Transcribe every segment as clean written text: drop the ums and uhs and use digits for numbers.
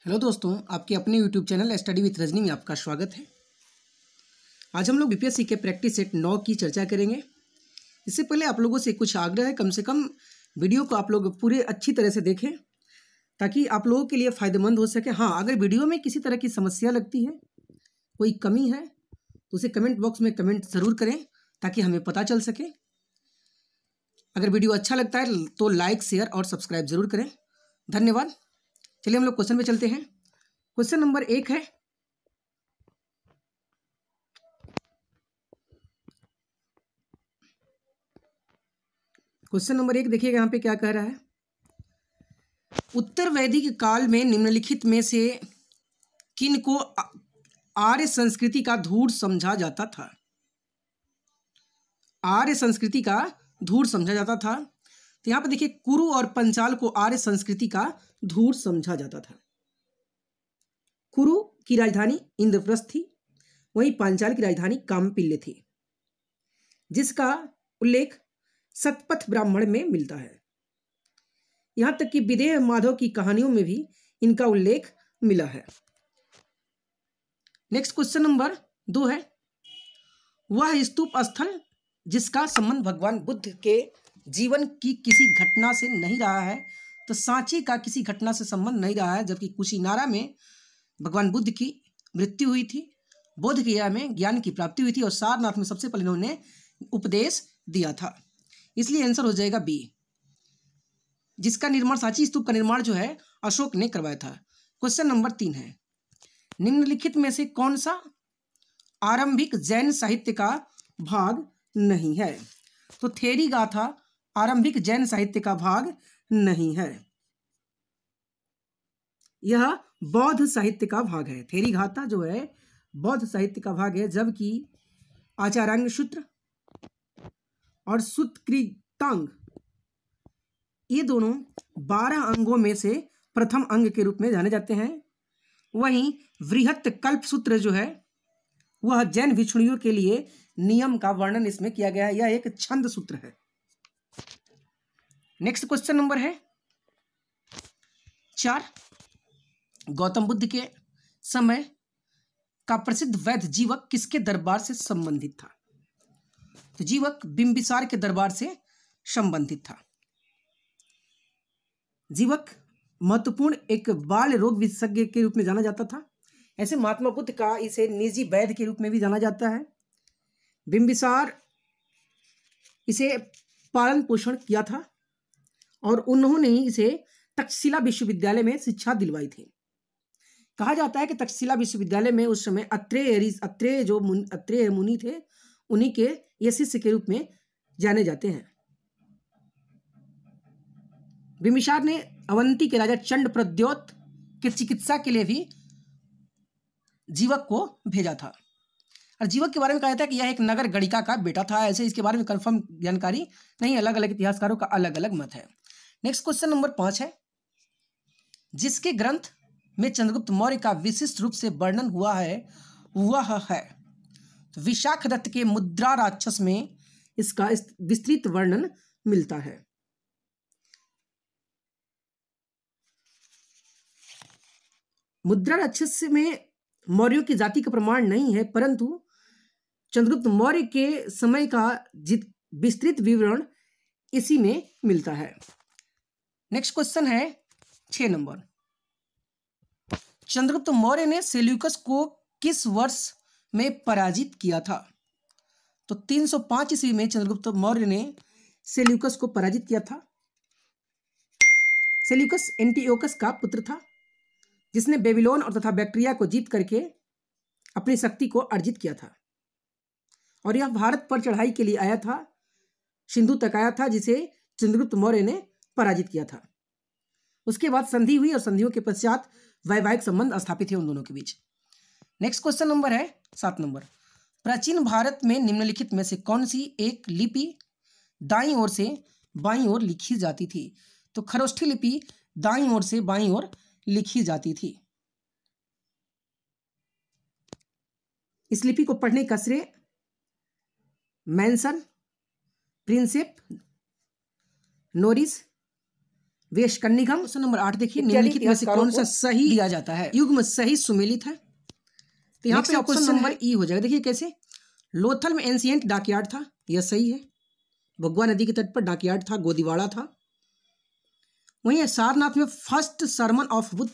Hello दोस्तों, आपके अपने YouTube channel study with Rajni में आपका स्वागत है। आज हम लोग बीपीएससी के प्रैक्टिस सेट 9 की चर्चा करेंगे। इससे पहले आप लोगों से कुछ आग्रह है, कम से कम वीडियो को आप लोग पूरे अच्छी तरह से देखें ताकि आप लोगों के लिए फ़ायदेमंद हो सके। हाँ, अगर वीडियो में किसी तरह की समस्या लगती है, कोई कमी है, तो उसे कमेंट बॉक्स में कमेंट ज़रूर करें ताकि हमें पता चल सके। अगर वीडियो अच्छा लगता है तो लाइक, शेयर और सब्सक्राइब ज़रूर करें। धन्यवाद। चलिए हम लोग क्वेश्चन पे चलते हैं। क्वेश्चन नंबर 1 है, क्वेश्चन नंबर 1 देखिएगा यहाँ पे क्या कह रहा है। उत्तर वैदिक काल में निम्नलिखित में से किन को आर्य संस्कृति का धूर समझा जाता था? आर्य संस्कृति का धूर समझा जाता था। तो यहाँ पे देखिए, कुरु और पंचाल को आर्य संस्कृति का धूर समझा जाता था। कुरु की राजधानी इंद्रप्रस्थ थी, वहीं पांचाल की राजधानी कामपिल्य थी, जिसका उल्लेख सतपथ ब्राह्मण में मिलता है। यहां तक कि विदेह माधव की कहानियों में भी इनका उल्लेख मिला है। नेक्स्ट क्वेश्चन नंबर 2 है, वह स्तूप स्थल जिसका संबंध भगवान बुद्ध के जीवन की किसी घटना से नहीं रहा है। तो सांची का किसी घटना से संबंध नहीं रहा है, जबकि कुशीनारा में भगवान बुद्ध की मृत्यु हुई थी, बोध गया में ज्ञान की प्राप्ति हुई थी और सारनाथ में सबसे पहले इन्होंने उपदेश दिया था। इसलिए आंसर हो जाएगा बी, जिसका निर्माण, सांची स्तूप का निर्माण जो है अशोक ने करवाया था। क्वेश्चन नंबर 3 है, निम्नलिखित में से कौन सा आरंभिक जैन साहित्य का भाग नहीं है? तो थेरी गाथा आरंभिक जैन साहित्य का भाग नहीं है, यह बौद्ध साहित्य का भाग है। थेरी गाथा जो है बौद्ध साहित्य का भाग है, जबकि आचार्यांग सूत्र और सूत्रकृतांग ये दोनों 12 अंगों में से प्रथम अंग के रूप में जाने जाते हैं। वहीं वृहत कल्प सूत्र जो है वह जैन भिक्षुणियों के लिए नियम का वर्णन इसमें किया गया है। यह एक छंद सूत्र है। नेक्स्ट क्वेश्चन नंबर है 4, गौतम बुद्ध के समय का प्रसिद्ध वैद्य जीवक किसके दरबार से संबंधित था? तो जीवक बिंबिसार के दरबार से संबंधित था। जीवक महत्वपूर्ण एक बाल रोग विशेषज्ञ के रूप में जाना जाता था। ऐसे महात्मा बुद्ध का इसे निजी वैद्य के रूप में भी जाना जाता है। बिंबिसार इसे पालन पोषण किया था और उन्होंने ही इसे तक्षशिला विश्वविद्यालय में शिक्षा दिलवाई थी। कहा जाता है कि तक्षशिला विश्वविद्यालय में उस समय अत्रेय मुनि थे, उन्हीं के ये शिष्य के रूप में जाने जाते हैं। बिंबिसार ने अवंती के राजा चंड प्रद्योत के चिकित्सा के लिए भी जीवक को भेजा था। और जीवक के बारे में कहा जाता है कि यह एक नगर गणिका का बेटा था। ऐसे इसके बारे में कंफर्म जानकारी नहीं, अलग अलग इतिहासकारों का अलग अलग मत है। नेक्स्ट क्वेश्चन नंबर 5 है, जिसके ग्रंथ में चंद्रगुप्त मौर्य का विशिष्ट रूप से वर्णन हुआ है वह है? तो विशाखदत्त के मुद्रा राक्षस में इसका विस्तृत वर्णन मिलता है। मुद्रा राक्षस में मौर्यों की जाति का प्रमाण नहीं है, परंतु चंद्रगुप्त मौर्य के समय का विस्तृत विवरण इसी में मिलता है। नेक्स्ट क्वेश्चन है 6 नंबर, चंद्रगुप्त मौर्य ने सेल्यूकस को किस वर्ष में पराजित किया था? तो 305 ईस्वी में चंद्रगुप्त मौर्य ने सेल्यूकस को पराजित किया था। सेल्यूकस एंटियोकस का पुत्र था, जिसने बेबीलोन और तथा बैक्ट्रिया को जीत करके अपनी शक्ति को अर्जित किया था और यह भारत पर चढ़ाई के लिए आया था, सिंधु तक आया था, जिसे चंद्रगुप्त मौर्य ने पराजित किया था। उसके बाद संधि हुई और संधियों के पश्चात वैवाहिक संबंध स्थापित हुए उन दोनों के बीच। नेक्स्ट क्वेश्चन नंबर है 7 नंबर, प्राचीन भारत में निम्नलिखित में से कौन सी एक लिपि दाईं ओर से बाईं ओर लिखी जाती थी? तो खरोष्ठी लिपि दाईं ओर से बाईं ओर लिखी जाती थी। इस लिपि को पढ़ने का श्रेय मैनसन, प्रिंसेप, नोरिस, वेशकन्निकम। क्वेश्चन नंबर 8 देखिए, निम्नलिखित में से कौन सा सही दिया जाता है? युग्म सही सुमेलित है। तो यहाँ पे ऑप्शन नंबर ई हो जाएगा। देखिए कैसे, लोथल में एंशिएंट डॉकयार्ड था, यह सही है। भगवा नदी के तट पर डॉकयार्ड था, गोदीवाड़ा था। वहीं सारनाथ में फर्स्ट सरमन ऑफ बुद्ध,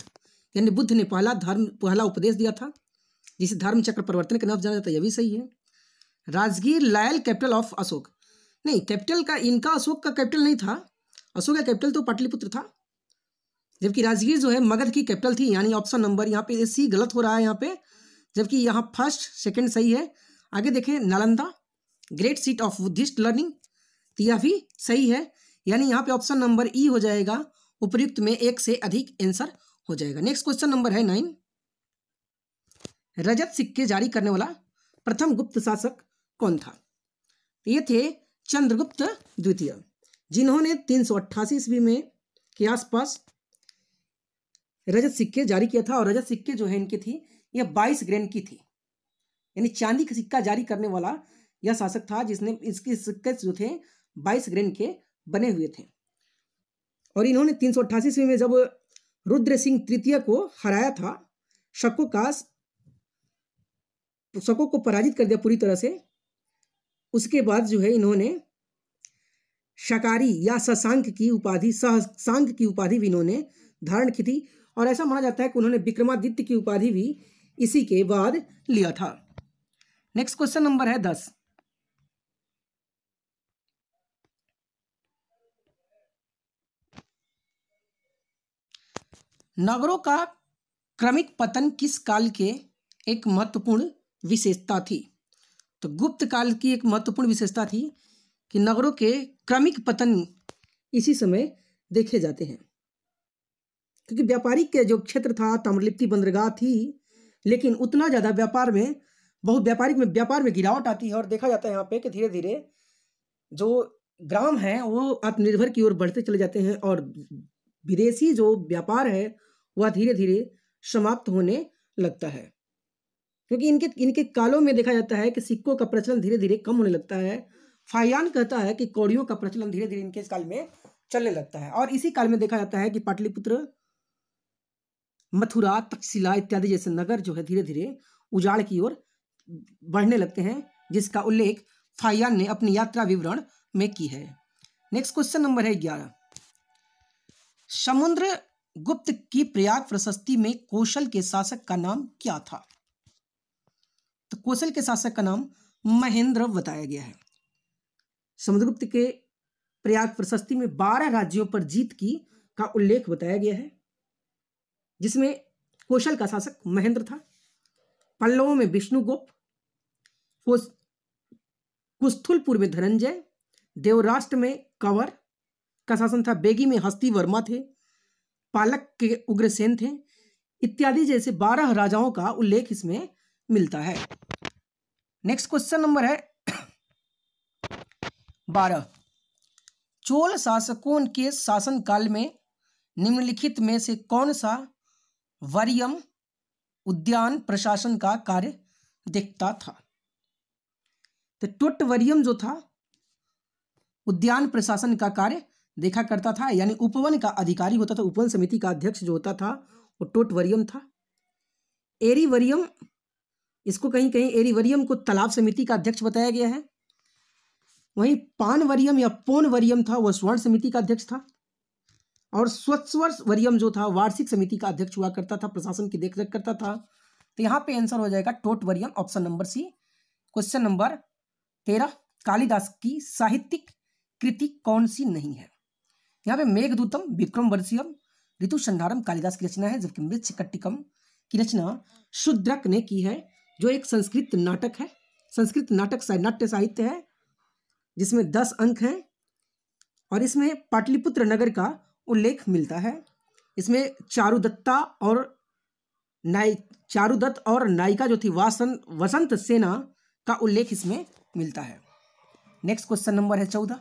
यानी बुद्ध ने पहला उपदेश दिया था, जिसे धर्म चक्र परिवर्तन के नाम जाना जाता है, यह भी सही है। Rajgir Lyell capital of Ashok, नहीं कैपिटल का इनका अशोक का कैपिटल नहीं था, अशोक का कैपिटल तो पाटलिपुत्र था, जबकि राजगीर जो है मगध की कैपिटल थी। यानी ऑप्शन नंबर यहाँ पे सी गलत हो रहा है यहाँ पे, जबकि यहाँ फर्स्ट सेकंड सही है। आगे देखें, Nalanda great seat of Buddhist learning, तो यह भी सही है। यानी यहाँ पे ऑप्शन नंबर ई हो जाएगा, उपयुक्त में एक से अधिक आंसर हो जाएगा। नेक्स्ट क्वेश्चन नंबर है 9, रजत सिक्के जारी करने वाला प्रथम गुप्त शासक कौन था? ये थे चंद्रगुप्त द्वितीय, जिन्होंने 388 ईस्वी में के आसपास रजत सिक्के जारी किया था। और रजत सिक्के जो है इनकी थी, यह 22 ग्रेन की थी, यानी चांदी का सिक्का जारी करने वाला यह शासक था, जिसने इसके सिक्के जो थे 22 ग्रेन के बने हुए थे। और इन्होंने 388 ईस्वी में जब रुद्र सिंह तृतीय को हराया था, शकों को पराजित कर दिया पूरी तरह से, उसके बाद जो है इन्होंने शकारी या शशांक की उपाधि भी इन्होंने धारण की थी। और ऐसा माना जाता है कि उन्होंने विक्रमादित्य की उपाधि भी इसी के बाद लिया था। नेक्स्ट क्वेश्चन नंबर है 10, नगरों का क्रमिक पतन किस काल के एक महत्वपूर्ण विशेषता थी? तो गुप्त काल की एक महत्वपूर्ण विशेषता थी कि नगरों के क्रमिक पतन इसी समय देखे जाते हैं, क्योंकि व्यापारिक के जो क्षेत्र था, ताम्रलिप्ति बंदरगाह थी, लेकिन उतना ज़्यादा व्यापार में गिरावट आती है। और देखा जाता है यहाँ पे कि धीरे धीरे जो ग्राम है वो आत्मनिर्भर की ओर बढ़ते चले जाते हैं, और विदेशी जो व्यापार है वह धीरे धीरे समाप्त होने लगता है, क्योंकि इनके कालों में देखा जाता है कि सिक्कों का प्रचलन धीरे धीरे कम होने लगता है। फाहियान कहता है कि कौड़ियों का प्रचलन धीरे धीरे इनके काल में चलने लगता है। और इसी काल में देखा जाता है कि पाटलिपुत्र, मथुरा, तक्षशिला इत्यादि जैसे नगर जो है धीरे धीरे उजाड़ की ओर बढ़ने लगते हैं, जिसका उल्लेख फाहियान ने अपनी यात्रा विवरण में की है। नेक्स्ट क्वेश्चन नंबर है 11, समुद्रगुप्त की प्रयाग प्रशस्ति में कौशल के शासक का नाम क्या था? तो कौशल के शासक का नाम महेंद्र बताया गया है। समुद्रगुप्त के प्रयाग प्रशस्ति में 12 राज्यों पर जीत की का उल्लेख बताया गया है, जिसमें कौशल का शासक महेंद्र था। पल्लवों में विष्णुगुप्त, कुस्थुलपुर में धनंजय, देवराष्ट्र में कंवर का शासन था, बेगी में हस्ती वर्मा थे, पालक के उग्रसेन थे, इत्यादि जैसे 12 राजाओं का उल्लेख इसमें मिलता है। नेक्स्ट क्वेश्चन नंबर है 12, चोल शासकों के शासनकाल में निम्नलिखित में से कौन सा वरीयम उद्यान प्रशासन का कार्य देखता था? तो टोट्टवरियम जो था उद्यान प्रशासन का कार्य देखा करता था, यानी उपवन का अधिकारी होता था, उपवन समिति का अध्यक्ष जो होता था वो टोट्टवरियम था। एरीवरियम, इसको कहीं कहीं एरीवरियम को तालाब समिति का अध्यक्ष बताया गया है। वहीं पानवरियम या पोनवरियम था, वह स्वर्ण समिति का अध्यक्ष था। और स्वत्सवर्वरियम जो था वार्षिक समिति का अध्यक्ष हुआ करता था, प्रशासन की देखरेख करता था। तो यहाँ पे आंसर हो जाएगा टोट्टवरियम, option number C. Question number 13, Kalidas की साहित्यिक कृति कौन सी नहीं है? यहाँ पे मेघदूतम, विक्रमोर्वशीयम, ऋतुसंहारम कालिदास की रचना है, जबकि मृच्छकटिकम की रचना शूद्रक ने की है, जो एक संस्कृत नाटक है। संस्कृत नाटक नाट्य साहित्य है, जिसमें 10 अंक हैं, और इसमें पाटलिपुत्र नगर का उल्लेख मिलता है। इसमें चारुदत्त और नायिका जो थी वसंत सेना का उल्लेख इसमें मिलता है। नेक्स्ट क्वेश्चन नंबर है 14,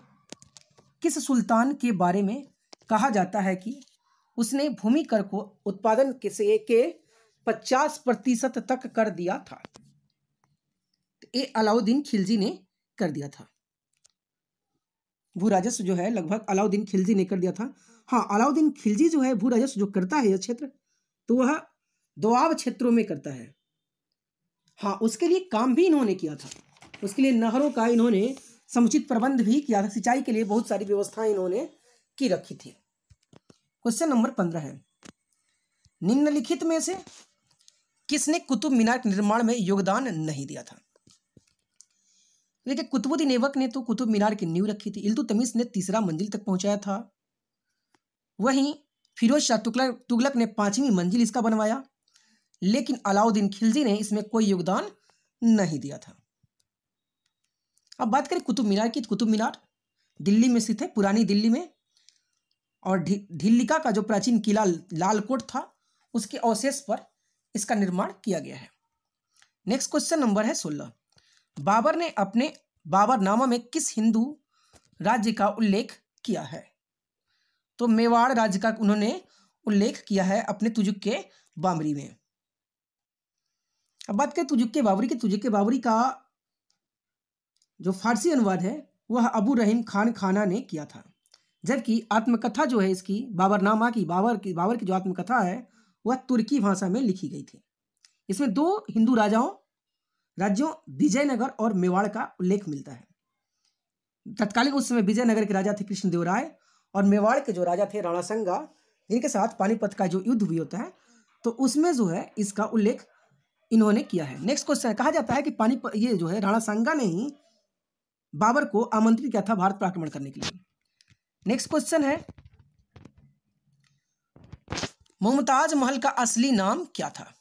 किस सुल्तान के बारे में कहा जाता है कि उसने भूमि कर को उत्पादन के 50% तक कर दिया था? ये अलाउद्दीन खिलजी ने कर दिया था। भू राजस्व जो है लगभग अलाउद्दीन खिलजी ने कर दिया था। हाँ, अलाउद्दीन खिलजी जो है भू राजस्व जो करता है यह क्षेत्र, तो वह दोआब क्षेत्रों में करता है। हाँ, उसके लिए काम भी इन्होंने किया था, उसके लिए नहरों का इन्होंने समुचित प्रबंध भी किया था, सिंचाई के लिए बहुत सारी व्यवस्थाएं इन्होंने की रखी थी। क्वेश्चन नंबर 15 है, निम्नलिखित में से किसने कुतुब मीनार के निर्माण में योगदान नहीं दिया था? देखिए, कुतुबुद्दीन ऐबक ने तो कुतुब मीनार की नींव रखी थी, इल्तुतमिश ने तीसरा मंजिल तक पहुंचाया था, वहीं फिरोज शाह तुगलक ने 5वीं मंजिल इसका बनवाया, लेकिन अलाउद्दीन खिलजी ने इसमें कोई योगदान नहीं दिया था। अब बात करें कुतुब मीनार की, कुतुब मीनार दिल्ली में स्थित है, पुरानी दिल्ली में, और ढिल्लिका का जो प्राचीन किला लालकोट था उसके अवशेष पर इसका निर्माण किया गया है। नेक्स्ट क्वेश्चन नंबर है 16, बाबर ने अपने बाबरनामा में किस हिंदू राज्य का उल्लेख किया है? तो मेवाड़ राज्य का उन्होंने उल्लेख किया है अपने तुजुक-ए बाबरी में। अब बात करें तुजुक-ए बाबरी की, तुजुक-ए बाबरी का जो फारसी अनुवाद है वह अबू रहीम खान खाना ने किया था, जबकि आत्मकथा जो है इसकी बाबरनामा की, बाबर की जो आत्मकथा है वह तुर्की भाषा में लिखी गई थी। इसमें 2 हिंदू राज्यों विजयनगर और मेवाड़ का उल्लेख मिलता है। तत्कालीन उस समय विजयनगर के राजा थे कृष्णदेवराय, और मेवाड़ के जो राजा थे राणा संगा, जिनके साथ पानीपत का जो युद्ध भी होता है, तो उसमें जो है इसका उल्लेख इन्होंने किया है। नेक्स्ट क्वेश्चन, कहा जाता है कि पानीपत, ये जो है राणा संगा ने ही बाबर को आमंत्रित किया था भारत पर आक्रमण करने के लिए। नेक्स्ट क्वेश्चन है, मुमताज महल का असली नाम क्या था?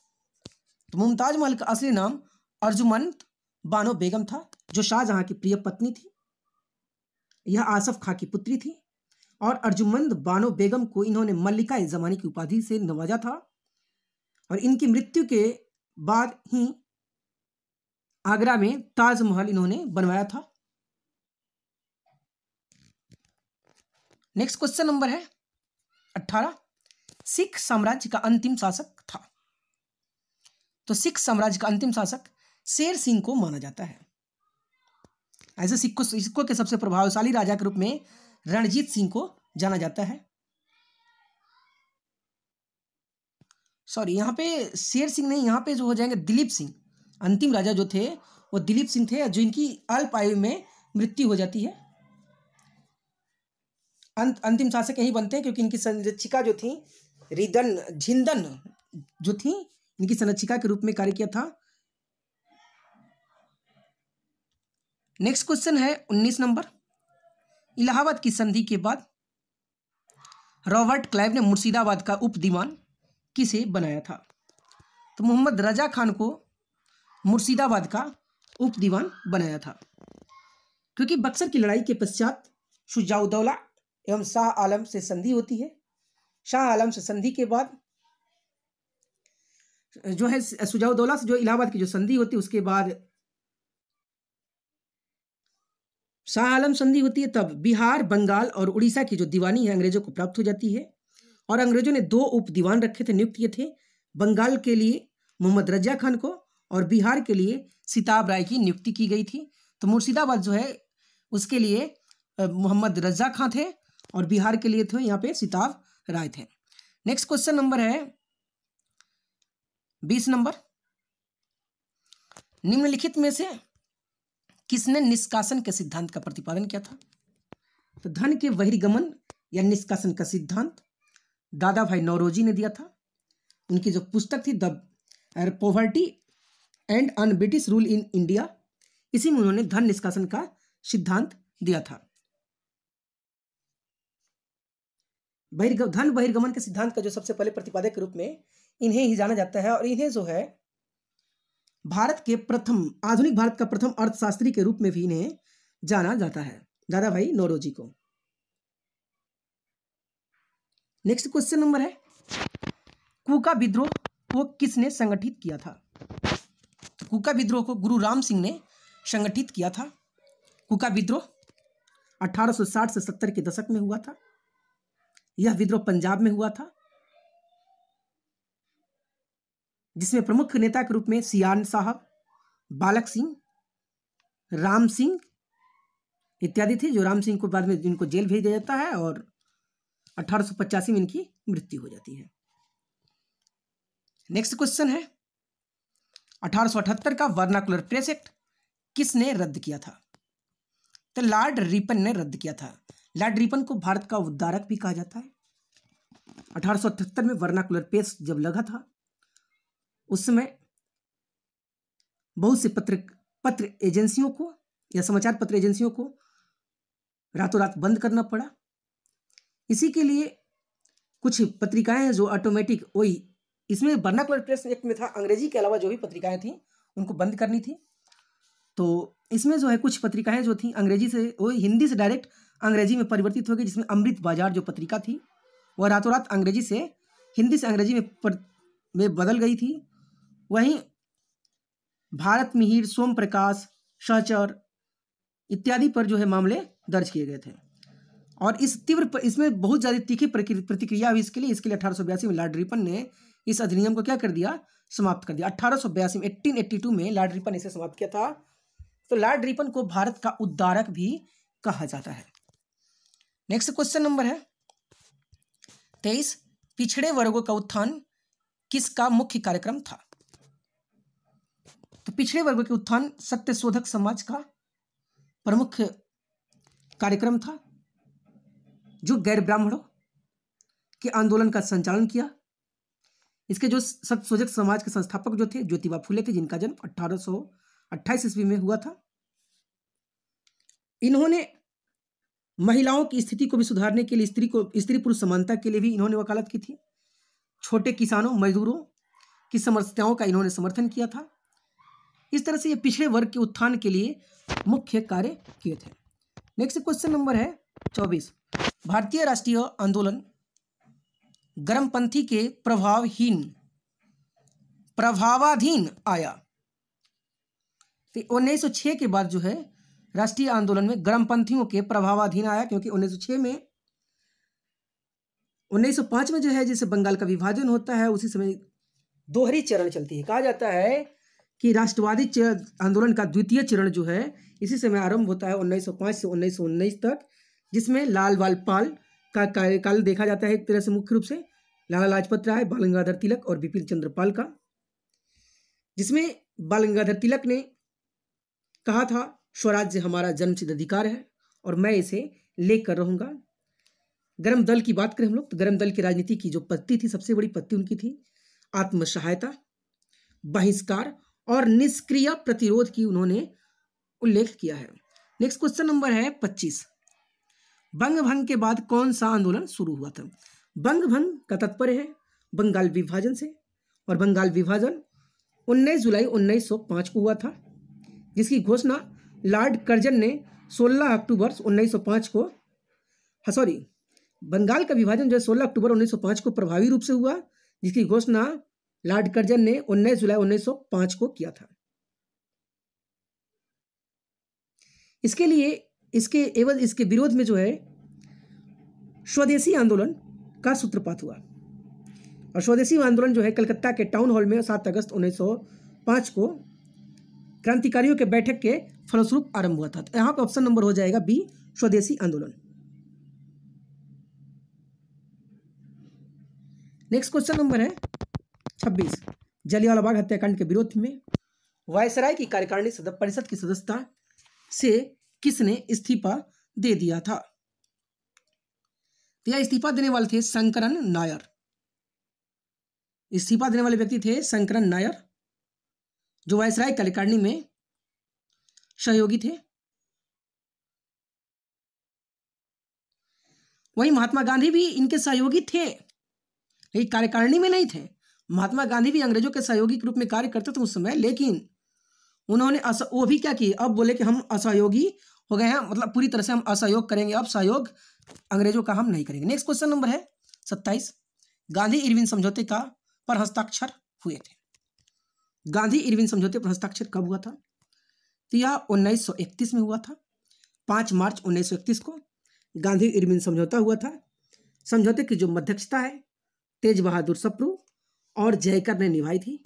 तो मुमताज महल का असली नाम अर्जुमंद बानो बेगम था, जो शाहजहां की प्रिय पत्नी थी। यह आसफ खां की पुत्री थी, और अर्जुमंद बानो बेगम को इन्होंने मल्लिका जमानी की उपाधि से नवाजा था, और इनकी मृत्यु के बाद ही आगरा में ताजमहल इन्होंने बनवाया था। नेक्स्ट क्वेश्चन नंबर है 18, सिख साम्राज्य का अंतिम शासक था? तो सिख साम्राज्य का अंतिम शासक शेर सिंह को माना जाता है। ऐसे सिखों के सबसे प्रभावशाली राजा के रूप में रणजीत सिंह को जाना जाता है। सॉरी, यहाँ पे शेर सिंह नहीं, यहाँ पे जो हो जाएंगे दिलीप सिंह। अंतिम राजा जो थे वो दिलीप सिंह थे, जो इनकी अल्प आयु में मृत्यु हो जाती है। अंतिम शासक यही बनते हैं क्योंकि इनकी संरक्षिका जो थी झिंदन जो थी, इनकी संरक्षिका के रूप में कार्य किया था। नेक्स्ट क्वेश्चन है 19 नंबर, इलाहाबाद की संधि के बाद रॉबर्ट क्लाइव ने मुर्शिदाबाद का उप दीवान किसे बनाया था? तो मोहम्मद रजा खान को मुर्शिदाबाद का उप दीवान बनाया था, क्योंकि बक्सर की लड़ाई के पश्चात शुजाउद्दौला एवं शाह आलम से संधि होती है। शाह आलम से संधि के बाद जो है शुजाउद्दौला से जो इलाहाबाद की जो संधि होती है, उसके बाद शाह आलम संधि होती है, तब बिहार, बंगाल और उड़ीसा की जो दीवानी है अंग्रेजों को प्राप्त हो जाती है, और अंग्रेजों ने 2 उप दीवान रखे थे, नियुक्त किए थे। बंगाल के लिए मोहम्मद रजा खान को और बिहार के लिए सिताब राय की नियुक्ति की गई थी। तो मुर्शिदाबाद जो है उसके लिए मोहम्मद रजा खान थे, और बिहार के लिए थे यहाँ पे सिताब राय थे। नेक्स्ट क्वेश्चन नंबर है 20 नंबर, निम्नलिखित में से किसने निष्कासन के सिद्धांत का प्रतिपादन किया था? तो धन के बहिर्गमन या निष्कासन का सिद्धांत दादा भाई नौरोजी ने दिया था। उनकी जो पुस्तक थी the poverty and un British rule in India, इसी में उन्होंने धन निष्कासन का सिद्धांत दिया था। धन बहिर्गमन के सिद्धांत का जो सबसे पहले प्रतिपादक के रूप में इन्हें ही जाना जाता है, और इन्हें जो है आधुनिक भारत का प्रथम अर्थशास्त्री के रूप में भी इन्हें जाना जाता है, दादा भाई नौरोजी को। नेक्स्ट क्वेश्चन नंबर है, कूका विद्रोह को किसने संगठित किया था? तो कूका विद्रोह को गुरु राम सिंह ने संगठित किया था। कूका विद्रोह 1860 से 70 के दशक में हुआ था। यह विद्रोह पंजाब में हुआ था, जिसमें प्रमुख नेता के रूप में सियान साहब, बालक सिंह, राम सिंह इत्यादि थे। जो राम सिंह को बाद में जिनको जेल भेज दिया जाता है, और 1885 में इनकी मृत्यु हो जाती है। नेक्स्ट क्वेश्चन है 1878 का वर्नाकुलर प्रेस एक्ट किसने रद्द किया था? तो लॉर्ड रिपन ने रद्द किया था। लॉर्ड रिपन को भारत का उद्धारक भी कहा जाता है। 1878 में वर्नाकुलर प्रेस जब लगा था उस समय बहुत से पत्र एजेंसियों को या समाचार पत्र एजेंसियों को रातों रात बंद करना पड़ा। इसी के लिए कुछ पत्रिकाएं हैं जो ऑटोमेटिक वही इसमें वर्नाकुलर प्रेस एक्ट में था, अंग्रेजी के अलावा जो भी पत्रिकाएं थी उनको बंद करनी थी। तो इसमें जो है कुछ पत्रिकाएं जो थी अंग्रेजी से वही हिंदी से डायरेक्ट अंग्रेजी में परिवर्तित हो गई, जिसमें अमृत बाजार जो पत्रिका थी वह रातों रात अंग्रेजी से हिंदी से अंग्रेजी में बदल गई थी। वहीं भारत मिहिर, सोम प्रकाश, सहचर इत्यादि पर जो है मामले दर्ज किए गए थे। और इसमें बहुत ज़्यादा तीखी प्रतिक्रिया हुई इसके लिए 1882 में लॉर्ड रिपन ने इस अधिनियम को क्या कर दिया, समाप्त कर दिया। 1882 में 1882 में लॉर्ड रिपन ने इसे समाप्त किया था। तो लॉर्ड रिपन को भारत का उद्धारक भी कहा जाता है। नेक्स्ट क्वेश्चन नंबर है 23, पिछड़े वर्गों का उत्थान किसका मुख्य कार्यक्रम था? तो पिछड़े वर्गों के उत्थान सत्यशोधक समाज का प्रमुख कार्यक्रम था, जो गैर ब्राह्मणों के आंदोलन का संचालन किया। इसके जो सत्यशोधक समाज के संस्थापक जो थे ज्योतिबा फुले थे, जिनका जन्म 1828 ईस्वी में हुआ था। इन्होंने महिलाओं की स्थिति को भी सुधारने के लिए, स्त्री पुरुष समानता के लिए भी इन्होंने वकालत की थी। छोटे किसानों, मजदूरों की समस्याओं का इन्होंने समर्थन किया था। इस तरह से ये पिछड़े वर्ग के उत्थान के लिए मुख्य कार्य किए थे। नेक्स्ट क्वेश्चन नंबर है 24, भारतीय राष्ट्रीय आंदोलन गर्मपंथी के प्रभावाधीन आया। तो 1906 के बाद जो है राष्ट्रीय आंदोलन में गर्मपंथियों के प्रभावाधीन आया, क्योंकि 1905 में जो है जैसे बंगाल का विभाजन होता है उसी समय दोहरी चरण चलती है। कहा जाता है कि राष्ट्रवादी आंदोलन का द्वितीय चरण जो है इसी समय आरंभ होता है 1905 से 1919 तक, जिसमें लाल बाल पाल का कार्यकाल देखा जाता है एक तरह से मुख्य रूप से लाला लाजपत राय, बाल गंगाधर तिलक और बिपिन चंद्र पाल का, जिसमें बाल गंगाधर तिलक ने कहा था स्वराज्य हमारा जन्मसिद्ध अधिकार है और मैं इसे लेकर रहूंगा। गर्म दल की बात करें हम लोग तो गर्म दल की राजनीति की जो पत्ती थी, सबसे बड़ी पत्ती उनकी थी आत्म सहायता, बहिष्कार और निष्क्रिय प्रतिरोध की उन्होंने उल्लेख किया है। नेक्स्ट क्वेश्चन नंबर है 25, बंग भंग के बाद कौन सा आंदोलन शुरू हुआ था? बंग भंग का तात्पर्य है बंगाल विभाजन से, और बंगाल विभाजन 19 जुलाई 1905 को हुआ था, जिसकी घोषणा लॉर्ड कर्जन ने 16 अक्टूबर 1905 को, बंगाल का विभाजन जो है 16 अक्टूबर 1905 को प्रभावी रूप से हुआ, जिसकी घोषणा लॉर्ड कर्जन ने 19 जुलाई 1905 को किया था। इसके लिए इसके विरोध में जो है स्वदेशी आंदोलन का सूत्रपात हुआ, और स्वदेशी आंदोलन जो है कलकत्ता के टाउन हॉल में 7 अगस्त 1905 को क्रांतिकारियों के बैठक के फलस्वरूप आरंभ हुआ था। तो यहाँ पे ऑप्शन नंबर हो जाएगा बी, स्वदेशी आंदोलन। नेक्स्ट क्वेश्चन नंबर है 26, जलियांवाला बाग हत्याकांड के विरोध में वायसराय की कार्यकारिणी परिषद की सदस्यता से किसने इस्तीफा दे दिया था? तो यह इस्तीफा देने वाले थे शंकरन नायर। इस्तीफा देने वाले व्यक्ति थे शंकरन नायर, जो वायसराय कार्यकारिणी में सहयोगी थे। वहीं महात्मा गांधी भी इनके सहयोगी थे, लेकिन कार्यकारिणी में नहीं थे। महात्मा गांधी भी अंग्रेजों के सहयोगी के रूप में कार्य करते थे उस समय, लेकिन उन्होंने वो भी क्या किए, अब बोले कि हम असहयोगी हो गए हैं, मतलब पूरी तरह से हम असहयोग करेंगे, अब सहयोग अंग्रेजों का हम नहीं करेंगे। नेक्स्ट क्वेश्चन नंबर है 27, गांधी इरविन समझौते पर हस्ताक्षर हुए थे। गांधी इरविन समझौते पर हस्ताक्षर कब हुआ था? तो यह 1931 में हुआ था। 5 मार्च 1931 को गांधी इरविन समझौता हुआ था। समझौते की जो मध्यस्थता है तेज बहादुर सप्रू और जयकर ने निभाई थी।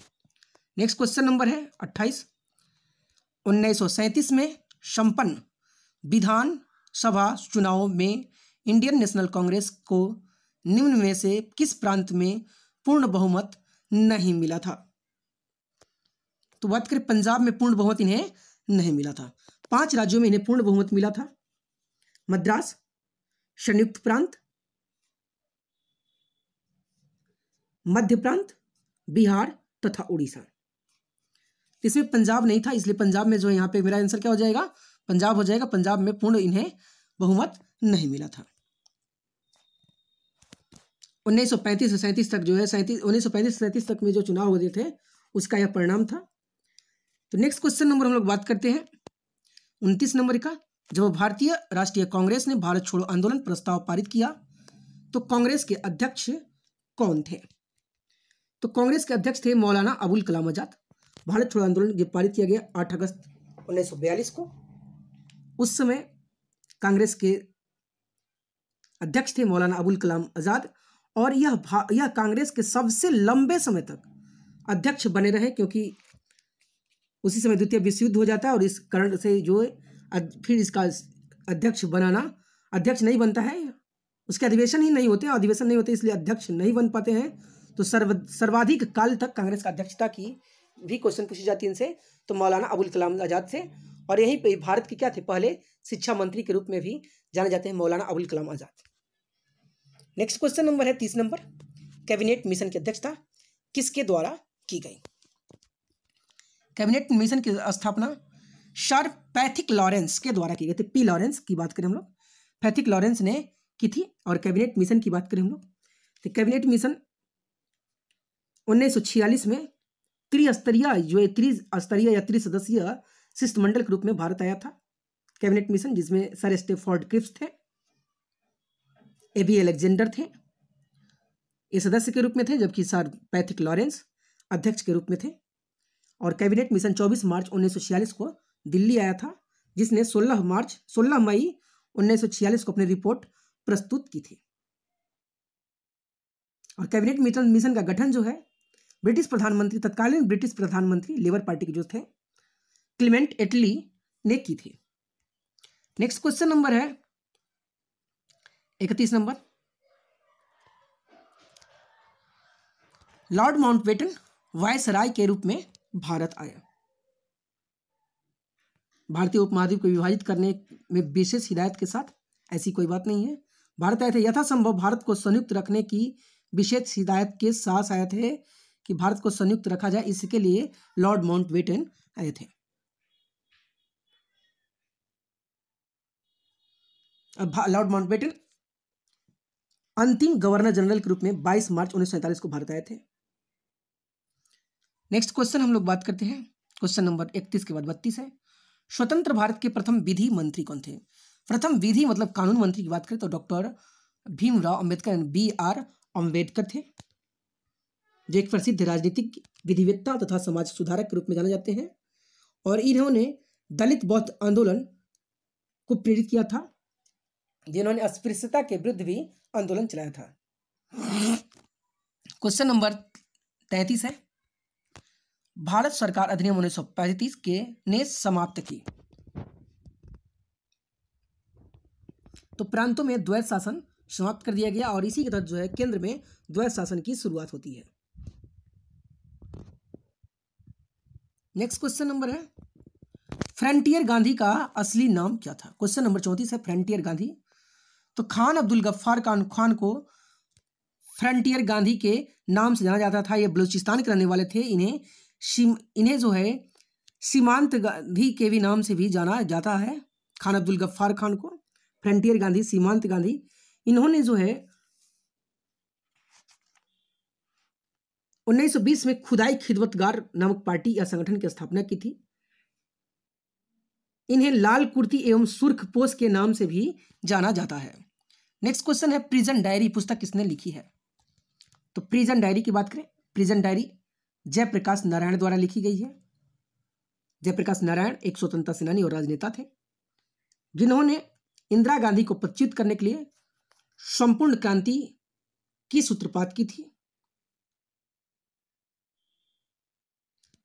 नेक्स्ट क्वेश्चन नंबर है 28, 1937 में संपन्न विधानसभा चुनाव में इंडियन नेशनल कांग्रेस को निम्न में से किस प्रांत में पूर्ण बहुमत नहीं मिला था? तो बात करें पंजाब में पूर्ण बहुमत इन्हें नहीं मिला था। 5 राज्यों में इन्हें पूर्ण बहुमत मिला था। मद्रास, संयुक्त प्रांत, मध्य प्रांत, बिहार तथा उड़ीसा। इसमें पंजाब नहीं था, इसलिए पंजाब में जो है यहाँ पे मेरा आंसर क्या हो जाएगा? पंजाब हो जाएगा। पंजाब में पूर्ण इन्हें बहुमत नहीं मिला था। 1935 से 37 तक जो है 1935 से 37 तक में जो चुनाव हुए थे उसका यह परिणाम था। तो नेक्स्ट क्वेश्चन नंबर हम लोग बात करते हैं 29 नंबर का। जब भारतीय राष्ट्रीय कांग्रेस ने भारत छोड़ो आंदोलन प्रस्ताव पारित किया तो कांग्रेस के अध्यक्ष कौन थे? तो कांग्रेस के अध्यक्ष थे मौलाना अबुल कलाम आजाद। भारत छोड़ो आंदोलन पारित किया गया 8 अगस्त 1942 को। उस समय कांग्रेस के अध्यक्ष थे मौलाना अबुल कलाम आजाद और यह कांग्रेस के सबसे लंबे समय तक अध्यक्ष बने रहे, क्योंकि उसी समय द्वितीय विश्व युद्ध हो जाता है और इस कारण से जो फिर इसका अध्यक्ष अध्यक्ष नहीं बनता है, उसके अधिवेशन ही नहीं होते, अधिवेशन नहीं होते इसलिए अध्यक्ष नहीं बन पाते हैं। तो सर्वाधिक काल तक कांग्रेस का अध्यक्षता की भी क्वेश्चन पूछी जाती है इनसे, तो मौलाना अबुल कलाम आजाद से। और यहीं पे भारत के क्या थे, पहले शिक्षा मंत्री के रूप में भी जाने जाते हैं Maulana Abul Kalam Azad. Next question number है 30 नंबर। कैबिनेट मिशन की अध्यक्षता किसके द्वारा की गई? कैबिनेट मिशन की स्थापना सर पैथिक लॉरेंस के द्वारा की गई थी। पी लॉरेंस की बात करें हम लोग, पैथिक लॉरेंस ने की थी। और कैबिनेट मिशन की बात करें हम लोग तो कैबिनेट मिशन 1946 में त्रिस्तरीय या त्रिसदस्यीय शिष्टमंडल के रूप में भारत आया था कैबिनेट मिशन, जिसमें सर स्टेफोर्ड क्रिप्स थे, एबी अलेक्जेंडर थे, ये सदस्य के रूप में थे, जबकि सर पैथिक लॉरेंस अध्यक्ष के रूप में थे। और कैबिनेट मिशन 24 मार्च 1946 को दिल्ली आया था, जिसने 16 मई 1946 को अपनी रिपोर्ट प्रस्तुत की थी। और कैबिनेट मिशन का गठन जो है तत्कालीन ब्रिटिश प्रधानमंत्री लेबर पार्टी के जो थे क्लेमेंट एटली ने की थी। नेक्स्ट क्वेश्चन नंबर है 31 नंबर। लॉर्ड माउंटबेटन वायसराय के रूप में भारत आया। भारतीय उपमहाद्वीप को विभाजित करने में विशेष हिदायत के साथ, ऐसी कोई बात नहीं है, भारत आए थे। यथासंभव भारत को संयुक्त रखने की विशेष हिदायत के साथ आए थे कि भारत को संयुक्त रखा जाए, इसके लिए लॉर्ड माउंटबेटन आए थे। लॉर्ड माउंटबेटन अंतिम गवर्नर जनरल के रूप में 22 मार्च 1947 को भारत आए थे। नेक्स्ट क्वेश्चन हम लोग बात करते हैं क्वेश्चन नंबर 31 के बाद 32 है। स्वतंत्र भारत के प्रथम विधि मंत्री कौन थे? प्रथम विधि मतलब कानून मंत्री की बात करें तो डॉक्टर भीमराव अंबेडकर BR अम्बेडकर थे, जो एक प्रसिद्ध राजनीतिक विधिवेत्ता तथा समाज सुधारक के रूप में जाने जाते हैं। और इन्होंने दलित बौद्ध आंदोलन को प्रेरित किया था, जिन्होंने अस्पृश्यता के विरुद्ध भी आंदोलन चलाया था। क्वेश्चन नंबर 33 है। भारत सरकार अधिनियम 1935 के ने समाप्त की। तो प्रांतों में द्वैत शासन समाप्त कर दिया गया और इसी के तहत जो है केंद्र में द्वैत शासन की शुरुआत होती है। नेक्स्ट क्वेश्चन नंबर है फ्रंटियर गांधी का असली नाम क्या था? क्वेश्चन नंबर 34 है फ्रंटियर गांधी। तो खान अब्दुल गफ्फार खान को फ्रंटियर गांधी के नाम से जाना जाता था। ये बलूचिस्तान के रहने वाले थे। इन्हें जो है सीमांत गांधी के भी नाम से भी जाना जाता है। खान अब्दुल गफ्फार खान को फ्रंटियर गांधी, सीमांत गांधी, इन्होंने जो है 1920 में खुदाई खिदमतगार नामक पार्टी या संगठन की स्थापना की थी। इन्हें लाल कुर्ती एवं सुर्ख पोश के नाम से भी जाना जाता है। नेक्स्ट क्वेश्चन है प्रिजन डायरी पुस्तक किसने लिखी है? तो प्रिजन डायरी की बात करें, प्रिजन डायरी जयप्रकाश नारायण द्वारा लिखी गई है। जयप्रकाश नारायण एक स्वतंत्रता सेनानी और राजनेता थे, जिन्होंने इंदिरा गांधी को पदच्युत करने के लिए संपूर्ण क्रांति की सूत्रपात की थी।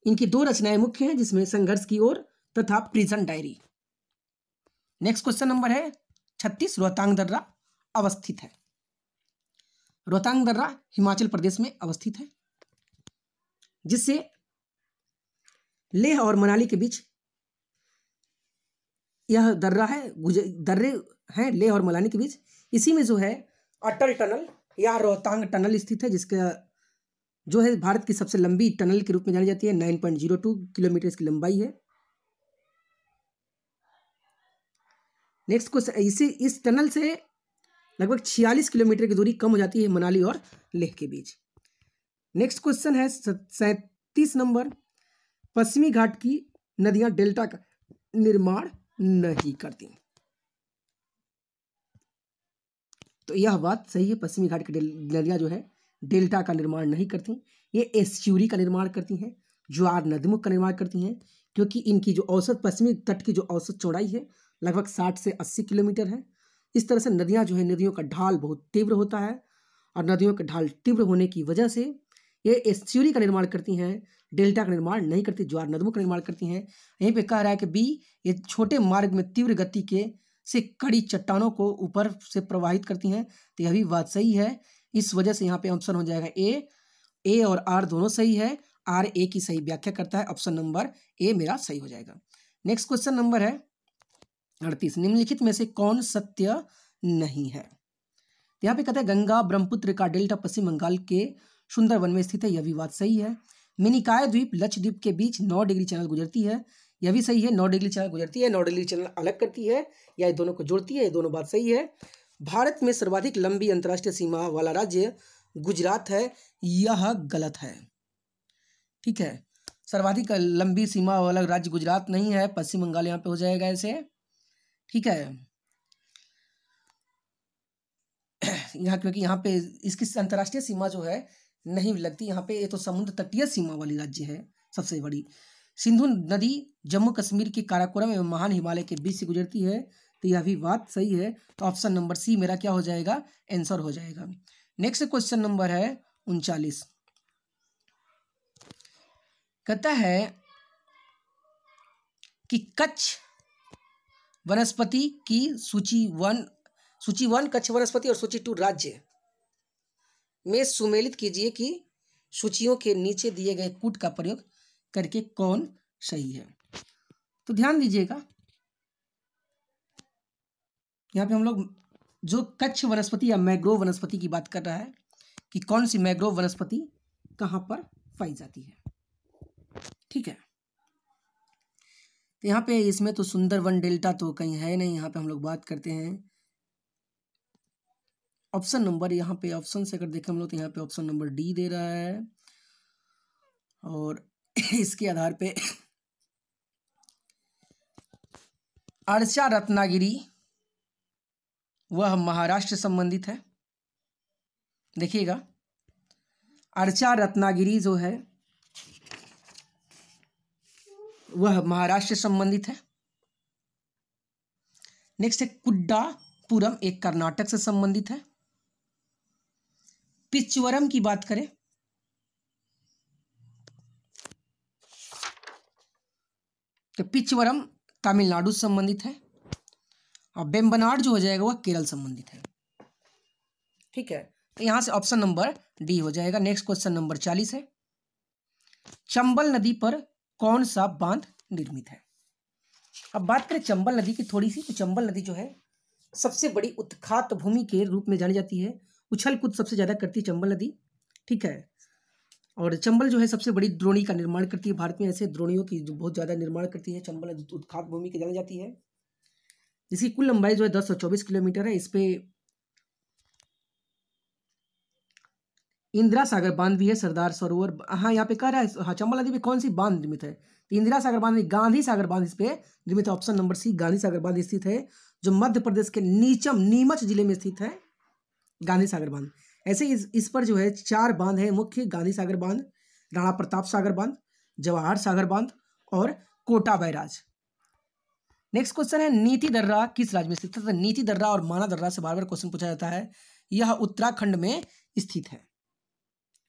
इनकी 2 रचनाएं मुख्य हैं, जिसमें संघर्ष की ओर तथा prison diary. Next question number है 36। रोहतांग दर्रा अवस्थित है। रोहतांग दर्रा हिमाचल प्रदेश में अवस्थित है, जिससे लेह और मनाली के बीच यह दर्रा है, दर्रे हैं लेह और मनाली के बीच। इसी में जो है अटल टनल या रोहतांग टनल स्थित है, जिसका जो है भारत की सबसे लंबी टनल के रूप में जानी जाती है। 9.02 किलोमीटर इसकी लंबाई है। नेक्स्ट क्वेश्चन, इस टनल से लगभग 46 किलोमीटर की दूरी कम हो जाती है मनाली और लेह के बीच। नेक्स्ट क्वेश्चन है 37 नंबर, पश्चिमी घाट की नदियां डेल्टा का निर्माण नहीं करती। तो यह बात सही है, पश्चिमी घाट की नदियां जो है डेल्टा का निर्माण नहीं करती, ये एस्च्यूरी का निर्माण करती हैं, ज्वार नदीमुख का निर्माण करती हैं, क्योंकि इनकी जो औसत पश्चिमी तट की जो औसत चौड़ाई है लगभग 60 से 80 किलोमीटर है। इस तरह से नदियां जो है, नदियों का ढाल बहुत तीव्र होता है और नदियों का ढाल तीव्र होने की वजह से ये एस्च्यूरी का निर्माण करती हैं, डेल्टा का निर्माण नहीं करती, ज्वार नदीमुख का निर्माण करती हैं। यहीं पे कह रहा है कि बी, ये छोटे मार्ग में तीव्र गति के से कड़ी चट्टानों को ऊपर से प्रवाहित करती हैं। तो यह भी बात सही है, इस वजह से यहाँ पे ऑप्शन हो जाएगा ए और आर दोनों सही है। आर ए की सही व्याख्या करता है, ऑप्शन नंबर ए मेरा सही हो जाएगा। नेक्स्ट क्वेश्चन नंबर है 38, निम्नलिखित में से कौन सत्य नहीं है। यहाँ पे कहता है गंगा ब्रह्मपुत्र का डेल्टा पश्चिम बंगाल के सुंदरवन में स्थित है, यह भी बात सही है। मिनिकॉय द्वीप लक्षद्वीप के बीच 9 डिग्री चैनल गुजरती है, यह भी सही है। 9 डिग्री चैनल गुजरती है, 9 डिग्री चैनल अलग करती है या ये दोनों को जोड़ती है, ये दोनों बात सही है। भारत में सर्वाधिक लंबी अंतर्राष्ट्रीय सीमा वाला राज्य गुजरात है, यह गलत है। ठीक है, सर्वाधिक लंबी सीमा वाला राज्य गुजरात नहीं है, पश्चिम बंगाल यहाँ पे हो जाएगा ऐसे। ठीक है, यहाँ क्योंकि यहाँ पे इसकी अंतर्राष्ट्रीय सीमा जो है नहीं लगती यहाँ पे, ये तो समुद्र तटीय सीमा वाली राज्य है सबसे बड़ी। सिंधु नदी जम्मू कश्मीर के काराकोरम एवं महान हिमालय के बीच से गुजरती है, तो यह भी बात सही है। तो ऑप्शन नंबर सी मेरा क्या हो जाएगा, आंसर हो जाएगा। नेक्स्ट क्वेश्चन नंबर है 39, कहता है कि कच्छ वनस्पति की सूची 1 कच्छ वनस्पति और सूची 2 राज्य में सुमेलित कीजिए कि सूचियों के नीचे दिए गए कूट का प्रयोग करके कौन सही है। तो ध्यान दीजिएगा, यहाँ पे हम लोग जो कच्छ वनस्पति या मैग्रोव वनस्पति की बात कर रहा है कि कौन सी मैग्रोव वनस्पति कहाँ पर पाई जाती है। ठीक है, तो यहाँ पे इसमें तो सुंदरवन डेल्टा तो कहीं है नहीं, यहाँ पे हम लोग बात करते हैं ऑप्शन नंबर, यहाँ पे ऑप्शन से अगर देखें हम लोग तो यहाँ पे ऑप्शन नंबर डी दे रहा है, और इसके आधार पे अर्चा रत्नागिरी वह महाराष्ट्र संबंधित है। देखिएगा, अर्चा रत्नागिरी जो है वह महाराष्ट्र संबंधित है। नेक्स्ट है कुड्डापुरम, एक कर्नाटक से संबंधित है। पिचवरम की बात करें तो पिचवरम तमिलनाडु से संबंधित है, और बेम्बनाड जो हो जाएगा वह केरल संबंधित है। ठीक है, तो यहां से ऑप्शन नंबर डी हो जाएगा। नेक्स्ट क्वेश्चन नंबर 40 है, चंबल नदी पर कौन सा बांध निर्मित है। अब बात करें चंबल नदी की थोड़ी सी, तो चंबल नदी जो है सबसे बड़ी उत्खात भूमि के रूप में जानी जाती है, उछल कूद सबसे ज्यादा करती है चंबल नदी। ठीक है, और चंबल जो है सबसे बड़ी द्रोणी का निर्माण करती है भारत में, ऐसे द्रोणियों की जो बहुत ज्यादा निर्माण करती है चंबल नदी उत्खात भूमि की जानी जाती है, जिसकी कुल लंबाई जो है 1024 किलोमीटर है। इस पे इंदिरा सागर बांध भी है, सरदार सरोवर, हाँ यहाँ पे कह रहा है, हाँ चंबल नदी पे कौन सी बांध निर्मित है, तो इंदिरा सागर बांध, गांधी सागर बांध इस पे निर्मित है। ऑप्शन नंबर सी गांधी सागर बांध स्थित है, जो मध्य प्रदेश के नीमच जिले में स्थित है गांधी सागर बांध। ऐसे इस पर जो है 4 बांध है मुख्य, गांधी सागर बांध, राणा प्रताप सागर बांध, जवाहर सागर बांध और कोटा बैराज। नेक्स्ट क्वेश्चन है नीति दर्रा किस राज्य में स्थित है। नीति दर्रा और माना दर्रा से बार बार क्वेश्चन पूछा जाता है, यह उत्तराखंड में स्थित है,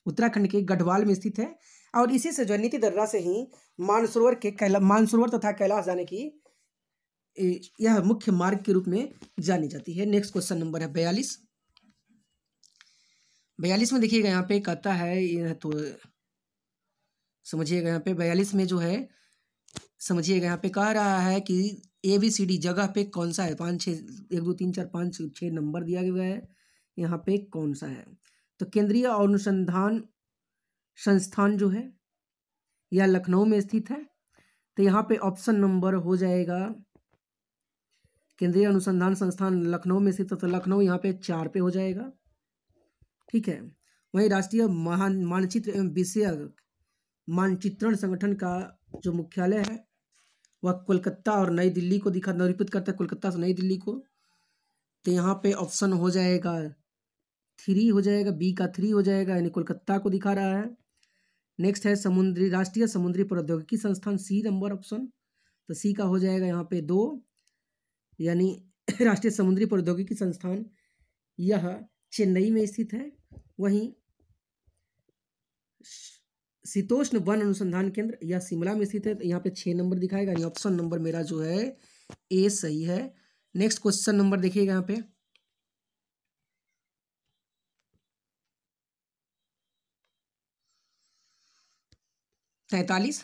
उत्तराखंड के गढ़वाल में स्थित है, और इसी से जो नीति दर्रा से ही मानसरोवर तथा कैलाश जाने की यह मुख्य मार्ग के रूप में जानी जाती है। नेक्स्ट क्वेश्चन नंबर है 42, 42 में देखिएगा यहाँ पे कहता है, यह तो समझिएगा यहाँ पे 42 में जो है, समझिएगा यहाँ पे कह रहा है कि ABCD जगह पे कौन सा है, 5 6 1 2 3 4 5 6 नंबर दिया गया है, यहाँ पे कौन सा है। तो केंद्रीय अनुसंधान संस्थान जो है यह लखनऊ में स्थित है, तो यहाँ पे ऑप्शन नंबर हो जाएगा, केंद्रीय अनुसंधान संस्थान लखनऊ में स्थित है, तो लखनऊ यहाँ पे 4 पे हो जाएगा। ठीक है। वहीं राष्ट्रीय मानचित्र एवं विषय मानचित्रण संगठन का जो मुख्यालय है वह कोलकाता और नई दिल्ली को निरूपित करता है, कोलकाता से नई दिल्ली को। तो यहाँ पे ऑप्शन हो जाएगा 3 हो जाएगा, बी का 3 हो जाएगा, यानी कोलकाता को दिखा रहा है। नेक्स्ट है राष्ट्रीय समुद्री प्रौद्योगिकी संस्थान, सी नंबर ऑप्शन, तो सी का हो जाएगा यहाँ पे 2, यानी राष्ट्रीय समुद्री प्रौद्योगिकी संस्थान यह चेन्नई में स्थित है। वहीं शीतोष्ण वन अनुसंधान केंद्र यह शिमला में स्थित है, तो यहाँ पे 6 नंबर दिखाएगा, यानी ऑप्शन नंबर मेरा जो है ए सही है। नेक्स्ट क्वेश्चन नंबर देखिएगा यहाँ पे 43,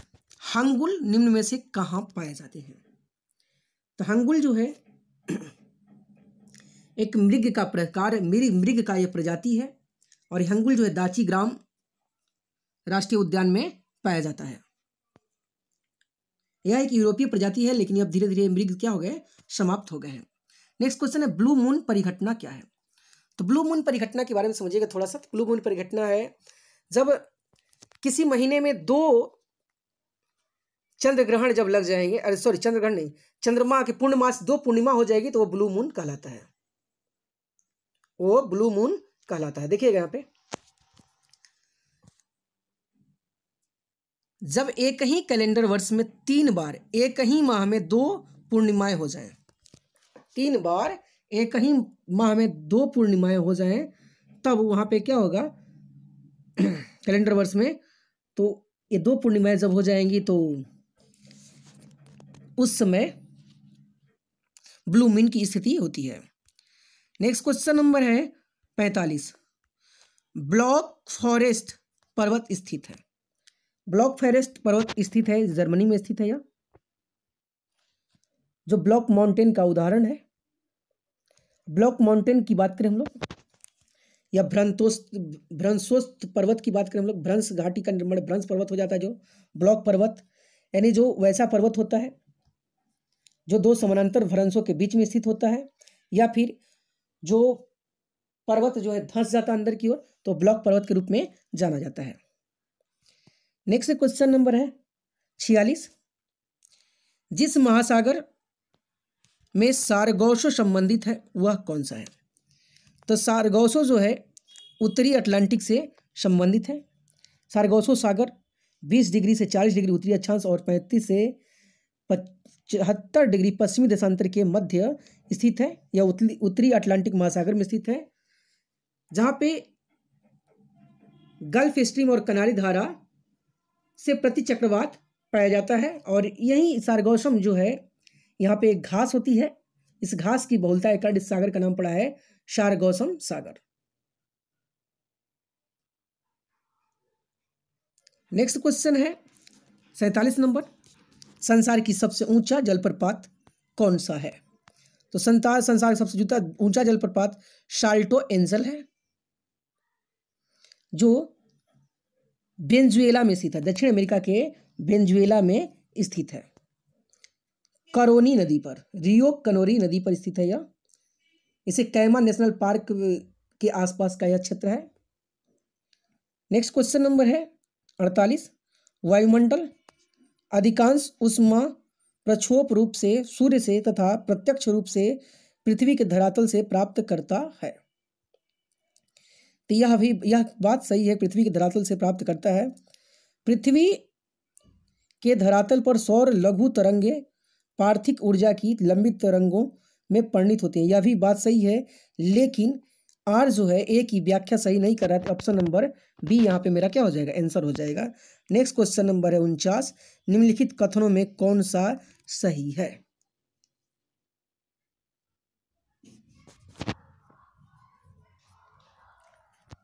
हंगुल निम्न में से कहाँ पाए जाते हैं। तो हंगुल जो है एक मृग का प्रकार, मृग का यह प्रजाति है, और हंगुल जो है दाची ग्राम राष्ट्रीय उद्यान में पाया जाता है। यह एक यूरोपीय प्रजाति है, लेकिन अब धीरे धीरे मृग क्या हो गए, समाप्त हो गए हैं। नेक्स्ट क्वेश्चन है ब्लू मून परिघटना क्या है। तो ब्लू मून परिघटना के बारे में समझिएगा थोड़ा सा। ब्लू मून परिघटना है जब किसी महीने में 2 चंद्र ग्रहण जब लग जाएंगे, अरे सॉरी चंद्र ग्रहण नहीं, चंद्रमा के पूर्णमास 2 पूर्णिमा हो जाएगी, तो वो ब्लू मून कहलाता है, वो ब्लू मून कहलाता है। देखिएगा यहाँ पे जब एक ही कैलेंडर वर्ष में 3 बार एक ही माह में 2 पूर्णिमाएं हो जाएं, 3 बार एक ही माह में 2 पूर्णिमाएं हो जाएं, तब वहां पे क्या होगा कैलेंडर वर्ष में, तो ये 2 पूर्णिमाएं जब हो जाएंगी तो उस समय ब्लू मून की स्थिति होती है। नेक्स्ट क्वेश्चन नंबर है 45, ब्लॉक फॉरेस्ट पर्वत स्थित है। ब्लॉक फॉरेस्ट पर्वत स्थित है जर्मनी में स्थित है, यह जो ब्लॉक माउंटेन का उदाहरण है। ब्लॉक माउंटेन की बात करें हम लोग, या भ्रंशोस्त पर्वत की बात करें हम लोग, भ्रंश घाटी का निर्माण भ्रंश पर्वत हो जाता है, जो ब्लॉक पर्वत, यानी जो वैसा पर्वत होता है जो 2 समानांतर भ्रंशों के बीच में स्थित होता है, या फिर जो पर्वत जो है धंस जाता है अंदर की ओर, तो ब्लॉक पर्वत के रूप में जाना जाता है। नेक्स्ट क्वेश्चन नंबर है 46, जिस महासागर में सारगोसो संबंधित है वह कौन सा है। तो सारगोसो जो है उत्तरी अटलांटिक से संबंधित है। सारगोसो सागर 20 डिग्री से 40 डिग्री उत्तरी अक्षांश और 35 से 75 डिग्री पश्चिमी देशांतर के मध्य स्थित है। यह उत्तरी अटलांटिक महासागर में स्थित है, जहाँ पे गल्फ स्ट्रीम और कनारी धारा से प्रति चक्रवात पाया जाता है। और यही सारगोसम जो है, यहाँ पे एक घास होती है, इस घास की बहुलता के कारण इस सागर का नाम पड़ा है सारगोसम सागर। नेक्स्ट क्वेश्चन है 47 नंबर, संसार की सबसे ऊंचा जलप्रपात कौन सा है। तो संसार का सबसे ऊंचा जलप्रपात साल्टो एंजल है, जो वेनेजुएला में स्थित है, दक्षिण अमेरिका के वेनेजुएला में स्थित है, करोनी नदी पर, रियो कनोरी नदी पर स्थित है यह। इसे कैमा नेशनल पार्क के आसपास का यह क्षेत्र है। नेक्स्ट क्वेश्चन नंबर है 48, वायुमंडल अधिकांश ऊष्मा प्रक्षोभ रूप से सूर्य से तथा प्रत्यक्ष रूप से पृथ्वी के धरातल से प्राप्त करता है। तो यह बात सही है, पृथ्वी के धरातल से प्राप्त करता है। पृथ्वी के धरातल पर सौर लघु तरंगे पार्थिक ऊर्जा की लंबी तरंगों में परिणित होती हैं, यह भी बात सही है, लेकिन आर जो है ए की व्याख्या सही नहीं कर रहा है, तो ऑप्शन नंबर बी यहाँ पे मेरा क्या हो जाएगा, आंसर हो जाएगा। नेक्स्ट क्वेश्चन नंबर है 49, निम्नलिखित कथनों में कौन सा सही है।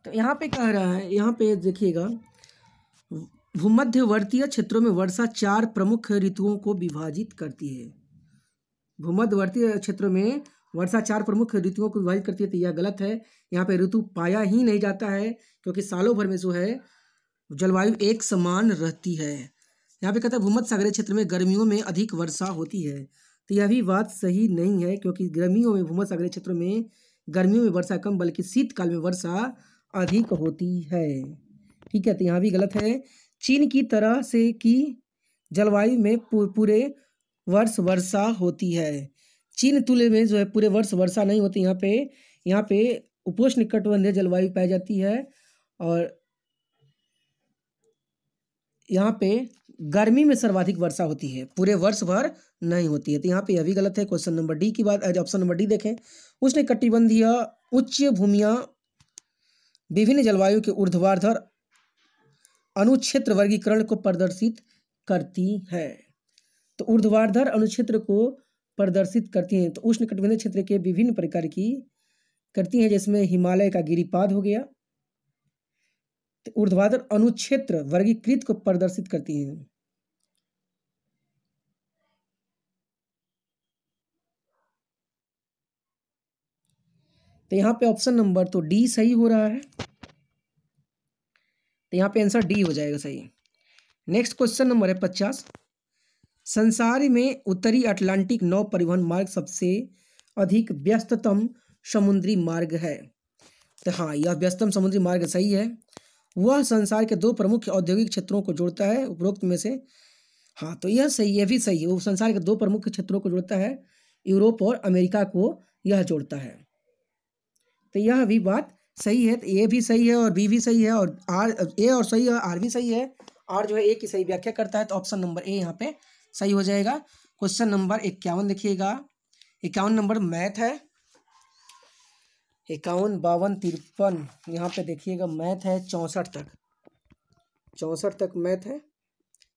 तो यहाँ पे कह रहा है, यहाँ पे देखिएगा, भूमध्यवर्तीय क्षेत्रों में वर्षा 4 प्रमुख ऋतुओं को विभाजित करती है। भूमध्यवर्तीय क्षेत्रों में वर्षा 4 प्रमुख ऋतुओं को विभाजित करती है, तो यह गलत है। यहाँ पे ऋतु पाया ही नहीं जाता है, क्योंकि सालों भर में जो है जलवायु एक समान रहती है। यहाँ पे कहता है भूमध्य सागरीय क्षेत्र में गर्मियों में अधिक वर्षा होती है, तो यह भी बात सही नहीं है, क्योंकि गर्मियों में भूमध्य सागरीय क्षेत्रों में गर्मियों में वर्षा कम बल्कि शीतकाल में वर्षा अधिक होती है। ठीक है, तो यहाँ भी गलत है। चीन की तरह से की जलवायु में पूरे वर्ष वर्षा होती है। चीन तुल्य में जो है पूरे वर्ष वर्षा नहीं होती। यहाँ पे उपोष्णकटिबंधीय जलवायु पाई जाती है, और यहाँ पे गर्मी में सर्वाधिक वर्षा होती है, पूरे वर्ष भर नहीं होती है, तो यहाँ पे यह भी गलत है। क्वेश्चन नंबर डी की बात, ऑप्शन नंबर डी देखें, उष्णकटिबंधीय उच्च भूमियाँ विभिन्न जलवायु के ऊर्ध्वाधर अनुक्षेत्र वर्गीकरण को प्रदर्शित करती है। तो ऊर्ध्वाधर अनुक्षेत्र को प्रदर्शित करती हैं, तो उष्णकटिबंधीय क्षेत्र के विभिन्न प्रकार की करती हैं, जिसमें हिमालय का गिरिपाद हो गया। तो ऊर्ध्वाधर अनुक्षेत्र वर्गीकृत को प्रदर्शित करती हैं। तो यहाँ पे ऑप्शन नंबर तो डी सही हो रहा है, तो यहाँ पे आंसर डी हो जाएगा सही। नेक्स्ट क्वेश्चन नंबर है 50। संसार में उत्तरी अटलांटिक नौ परिवहन मार्ग सबसे अधिक व्यस्ततम समुद्री मार्ग है। तो हाँ, यह व्यस्ततम समुद्री मार्ग सही है। वह संसार के 2 प्रमुख औद्योगिक क्षेत्रों को जोड़ता है उपरोक्त में से। हाँ, तो यह सही, यह भी सही है। वो संसार के 2 प्रमुख क्षेत्रों को जोड़ता है, यूरोप और अमेरिका को यह जोड़ता है, तो यह भी बात सही है। तो ए भी सही है और बी भी सही है, और आर, ए और सही है, आर भी सही है। आर जो है ए की सही व्याख्या करता है, तो ऑप्शन नंबर ए यहाँ पे सही हो जाएगा। क्वेश्चन नंबर 51 देखिएगा। 51 नंबर मैथ है। 51, 52, 53, यहाँ पे देखिएगा मैथ है 64 तक। 64 तक मैथ है,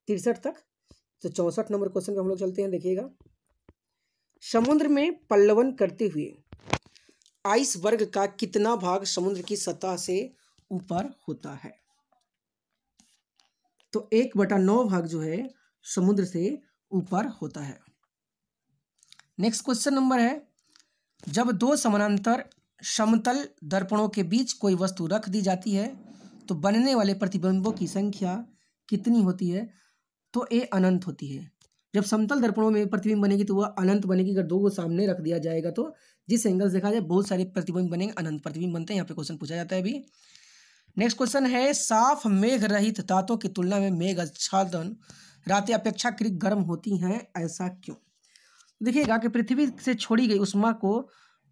63 तक। तो 64 नंबर क्वेश्चन पे हम लोग चलते हैं। देखिएगा, समुद्र में पल्लवन करते हुए आइसबर्ग का कितना भाग समुद्र की सतह से ऊपर होता है? तो 1/9 भाग जो है समुद्र से ऊपर होता है। नेक्स्ट क्वेश्चन नंबर है, जब 2 समानांतर समतल दर्पणों के बीच कोई वस्तु रख दी जाती है तो बनने वाले प्रतिबिंबों की संख्या कितनी होती है? तो ए अनंत होती है। जब समतल दर्पणों में प्रतिबिंब बनेगी तो वह अनंत बनेगी। अगर 2 को सामने रख दिया जाएगा तो जिस एंगल से देखा जाए बहुत सारे प्रतिबिंब बनेंगे, अनंत प्रतिबिंब बनते हैं। यहाँ पे क्वेश्चन पूछा जाता है अभी। नेक्स्ट क्वेश्चन है, साफ मेघ रहित रातों की तुलना में मेघ आच्छादन रातें अपेक्षाकृत गर्म होती हैं, ऐसा क्यों? देखिएगा कि पृथ्वी से छोड़ी गई उष्मा को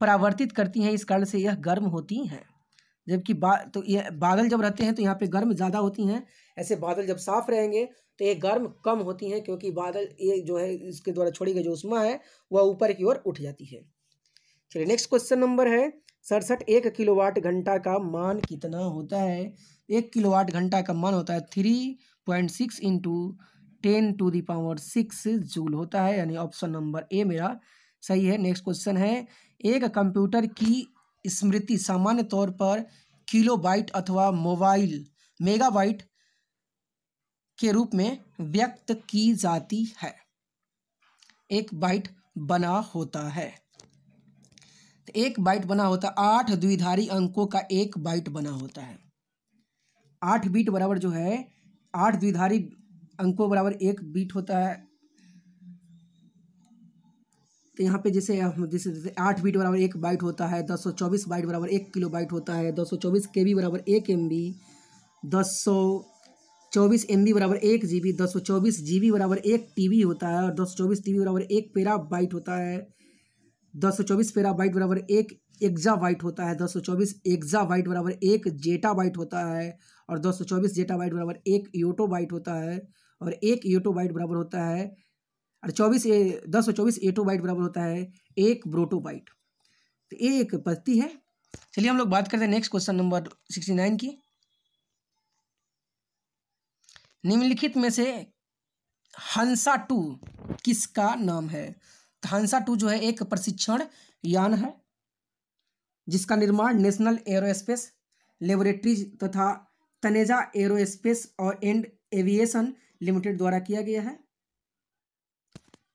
परावर्तित करती हैं, इस कारण से यह गर्म होती हैं। जबकि तो ये बादल जब रहते हैं तो यहाँ पे गर्म ज़्यादा होती हैं। ऐसे बादल जब साफ रहेंगे तो ये गर्म कम होती हैं, क्योंकि बादल ये जो है इसके द्वारा छोड़ी गई जो उष्मा है वह ऊपर की ओर उठ जाती है। चलिए नेक्स्ट क्वेश्चन नंबर है 67। 1 किलोवाट घंटा का मान कितना होता है? 1 किलोवाट घंटा का मान होता है 3.6 × 10⁶ जूल होता है, यानी ऑप्शन नंबर ए मेरा सही है। नेक्स्ट क्वेश्चन है, एक कंप्यूटर की स्मृति सामान्य तौर पर किलोबाइट अथवा मेगाबाइट के रूप में व्यक्त की जाती है। 1 बाइट बना होता है, तो 1 बाइट बना होता है 8 द्विधारी अंकों का 1 बाइट बना होता है। 8 बीट बराबर जो है 8 द्विधारी अंकों बराबर 1 बीट होता है। तो यहाँ पे जैसे 8 बीट बराबर 1 बाइट होता है, 224 बाइट बराबर 1 किलो बाइट होता है, 224 KB बराबर 1 MB, 224 MB बराबर 1 GB, 224 GB बराबर 1 TB होता है, और 224 TB बराबर 1 पेराबाइट होता है, 224 पेराबाइट बराबर 1 एक्जाबाइट होता है, 224 एक्जाबाइट बराबर 1 जेटाबाइट होता है, और 224 जेटाबाइट बराबर 1 योटोबाइट होता है, और 1 योटोबाइट बराबर होता है, और 224 एटोबाइट बराबर होता है 1 ब्रोटोबाइट। तो ये एक पद्धति है। चलिए हम लोग बात करते हैं नेक्स्ट क्वेश्चन नंबर 69 की। निम्नलिखित में से हंसा 2 किसका नाम है? तो हंसा 2 जो है एक प्रशिक्षण यान है जिसका निर्माण नेशनल एरोस्पेस लेबोरेटरीज तथा तनेजा एरोस्पेस और एंड एविएशन लिमिटेड द्वारा किया गया है।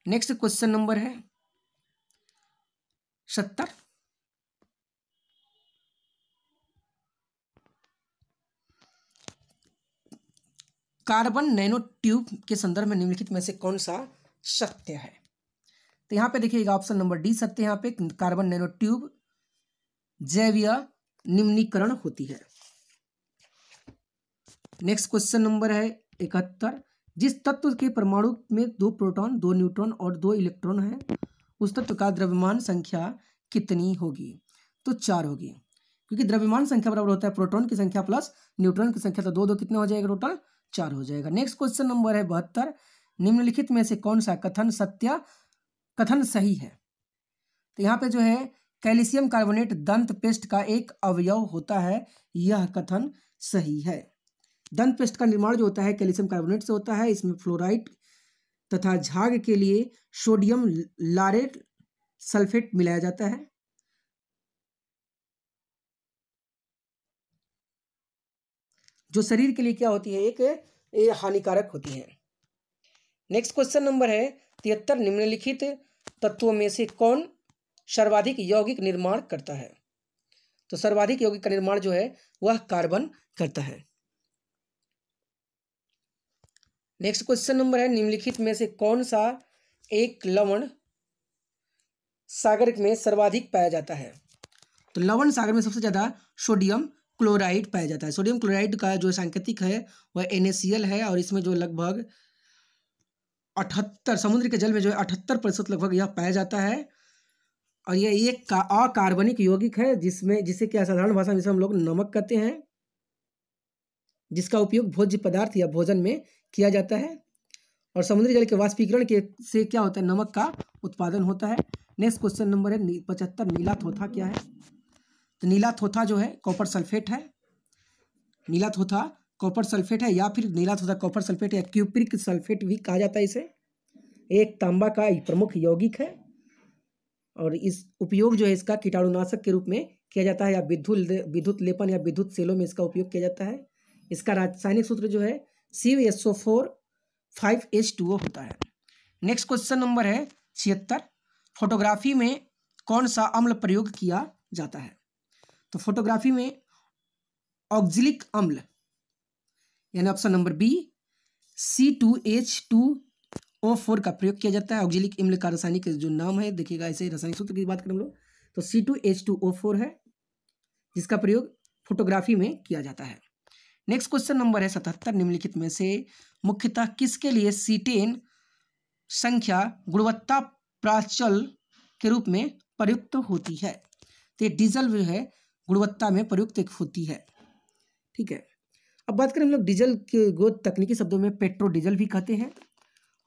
नेक्स्ट क्वेश्चन नंबर है 70। कार्बन नैनो ट्यूब के संदर्भ में निम्नलिखित में से कौन सा सत्य है? तो यहाँ पे देखिएगा ऑप्शन नंबर डी सत्य है। यहाँ पे कार्बन नैनो ट्यूब जैवीय निम्नीकरण होती है। नेक्स्ट क्वेश्चन नंबर है 71। जिस तत्व के परमाणु में 2 प्रोटॉन 2 न्यूट्रॉन और 2 इलेक्ट्रॉन है उस तत्व का द्रव्यमान संख्या कितनी होगी? तो 4 होगी, क्योंकि द्रव्यमान संख्या बराबर होता है प्रोटॉन की संख्या प्लस न्यूट्रॉन की संख्या, तो 2 2 कितने हो जाएगा? टोटल 4 हो जाएगा। नेक्स्ट क्वेश्चन नंबर है 72। निम्नलिखित में से कौन सा कथन सही है? तो यहाँ पे जो है कैल्शियम कार्बोनेट दंत पेस्ट का एक अवयव होता है, यह कथन सही है। दंत पेस्ट का निर्माण जो होता है कैल्शियम कार्बोनेट से होता है। इसमें फ्लोराइड तथा झाग के लिए सोडियम लारेट सल्फेट मिलाया जाता है। जो शरीर के लिए क्या होती है? एक हानिकारक होती है। नेक्स्ट क्वेश्चन नंबर है 73। निम्नलिखित तत्वों में से कौन सर्वाधिक यौगिक निर्माण करता है? तो सर्वाधिक यौगिक का निर्माण जो है वह कार्बन करता है। नेक्स्ट क्वेश्चन नंबर है निम्नलिखित में से कौन सा एक लवण सागर में सर्वाधिक पाया जाता है? तो लवण सागर में सबसे ज्यादा सोडियम क्लोराइड पाया जाता है। सोडियम क्लोराइड का जो सांकेतिक है वह NaCl है और इसमें जो लगभग 78 समुद्र के जल में जो है 78% लगभग यह पाया जाता है और यह एक अकार्बनिक यौगिक है जिसे क्या साधारण भाषा में हम लोग नमक कहते हैं, जिसका उपयोग भोज्य पदार्थ या भोजन में किया जाता है और समुद्री जल के वाष्पीकरण से क्या होता है? नमक का उत्पादन होता है। नेक्स्ट क्वेश्चन नंबर है 75। नीला थोथा क्या है? तो नीला थोथा जो है कॉपर सल्फेट है। नीला थोथा कॉपर सल्फेट है या फिर नीला थोथा कॉपर सल्फेट या क्यूप्रिक सल्फेट भी कहा जाता है इसे। एक तांबा का प्रमुख यौगिक है और इस उपयोग जो है इसका कीटाणुनाशक के रूप में किया जाता है या विद्युत लेपन या विद्युत सेलों में इसका उपयोग किया जाता है। इसका रासायनिक सूत्र जो है CuSO4 5H2O होता है। नेक्स्ट क्वेश्चन नंबर है 76। फोटोग्राफी में कौन सा अम्ल प्रयोग किया जाता है? तो फोटोग्राफी में ऑक्जेलिक अम्ल यानी ऑप्शन नंबर बी C2H2O4 का प्रयोग किया जाता है। ऑक्जेलिक अम्ल का रासायनिक जो नाम है देखिएगा, ऐसे रासायनिक सूत्र की बात करें हम लोग तो C2H2O4 है जिसका प्रयोग फोटोग्राफी में किया जाता है। नेक्स्ट क्वेश्चन नंबर है 77। निम्नलिखित में से मुख्यतः किसके लिए C10 संख्या गुणवत्ता प्राचल के रूप में प्रयुक्त होती है? तो डीजल जो है गुणवत्ता में प्रयुक्त होती है। ठीक है, अब बात करें हम लोग डीजल के तकनीकी शब्दों में पेट्रो डीजल भी कहते हैं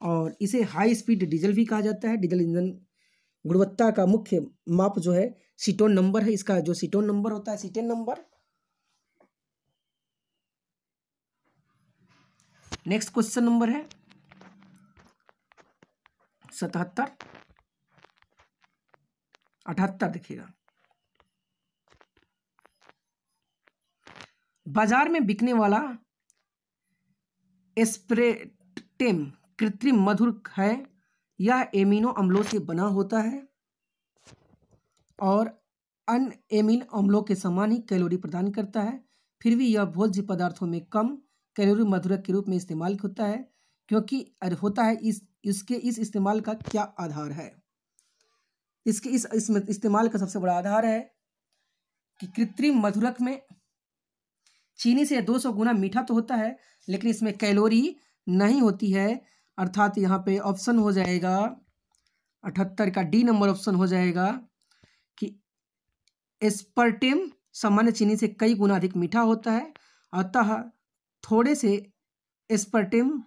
और इसे हाई स्पीड डीजल भी कहा जाता है। डीजल इंजन गुणवत्ता का मुख्य माप जो है सीटोन नंबर है। इसका जो सीटोन नंबर होता है C10 number. Next question number है 77 78 देखिएगा। बाजार में बिकने वाला एस्पार्टेम कृत्रिम मधुर है। यह एमिनो अम्लों से बना होता है और अन्य एमिनो अम्लों के समान ही कैलोरी प्रदान करता है। फिर भी यह भोज्य पदार्थों में कम कैलोरी मधुरक के रूप में इस्तेमाल होता है क्योंकि होता है इसके इस इस्तेमाल का क्या आधार है? इसके इस इस्तेमाल का सबसे बड़ा आधार है कि कृत्रिम मधुरक में चीनी से 200 गुना मीठा तो होता है लेकिन इसमें कैलोरी नहीं होती है। अर्थात यहाँ पे ऑप्शन हो जाएगा 78 का डी नंबर ऑप्शन हो जाएगा कि एस्पार्टेम सामान्य चीनी से कई गुना अधिक मीठा होता है, अतः थोड़े से एस्पार्टेम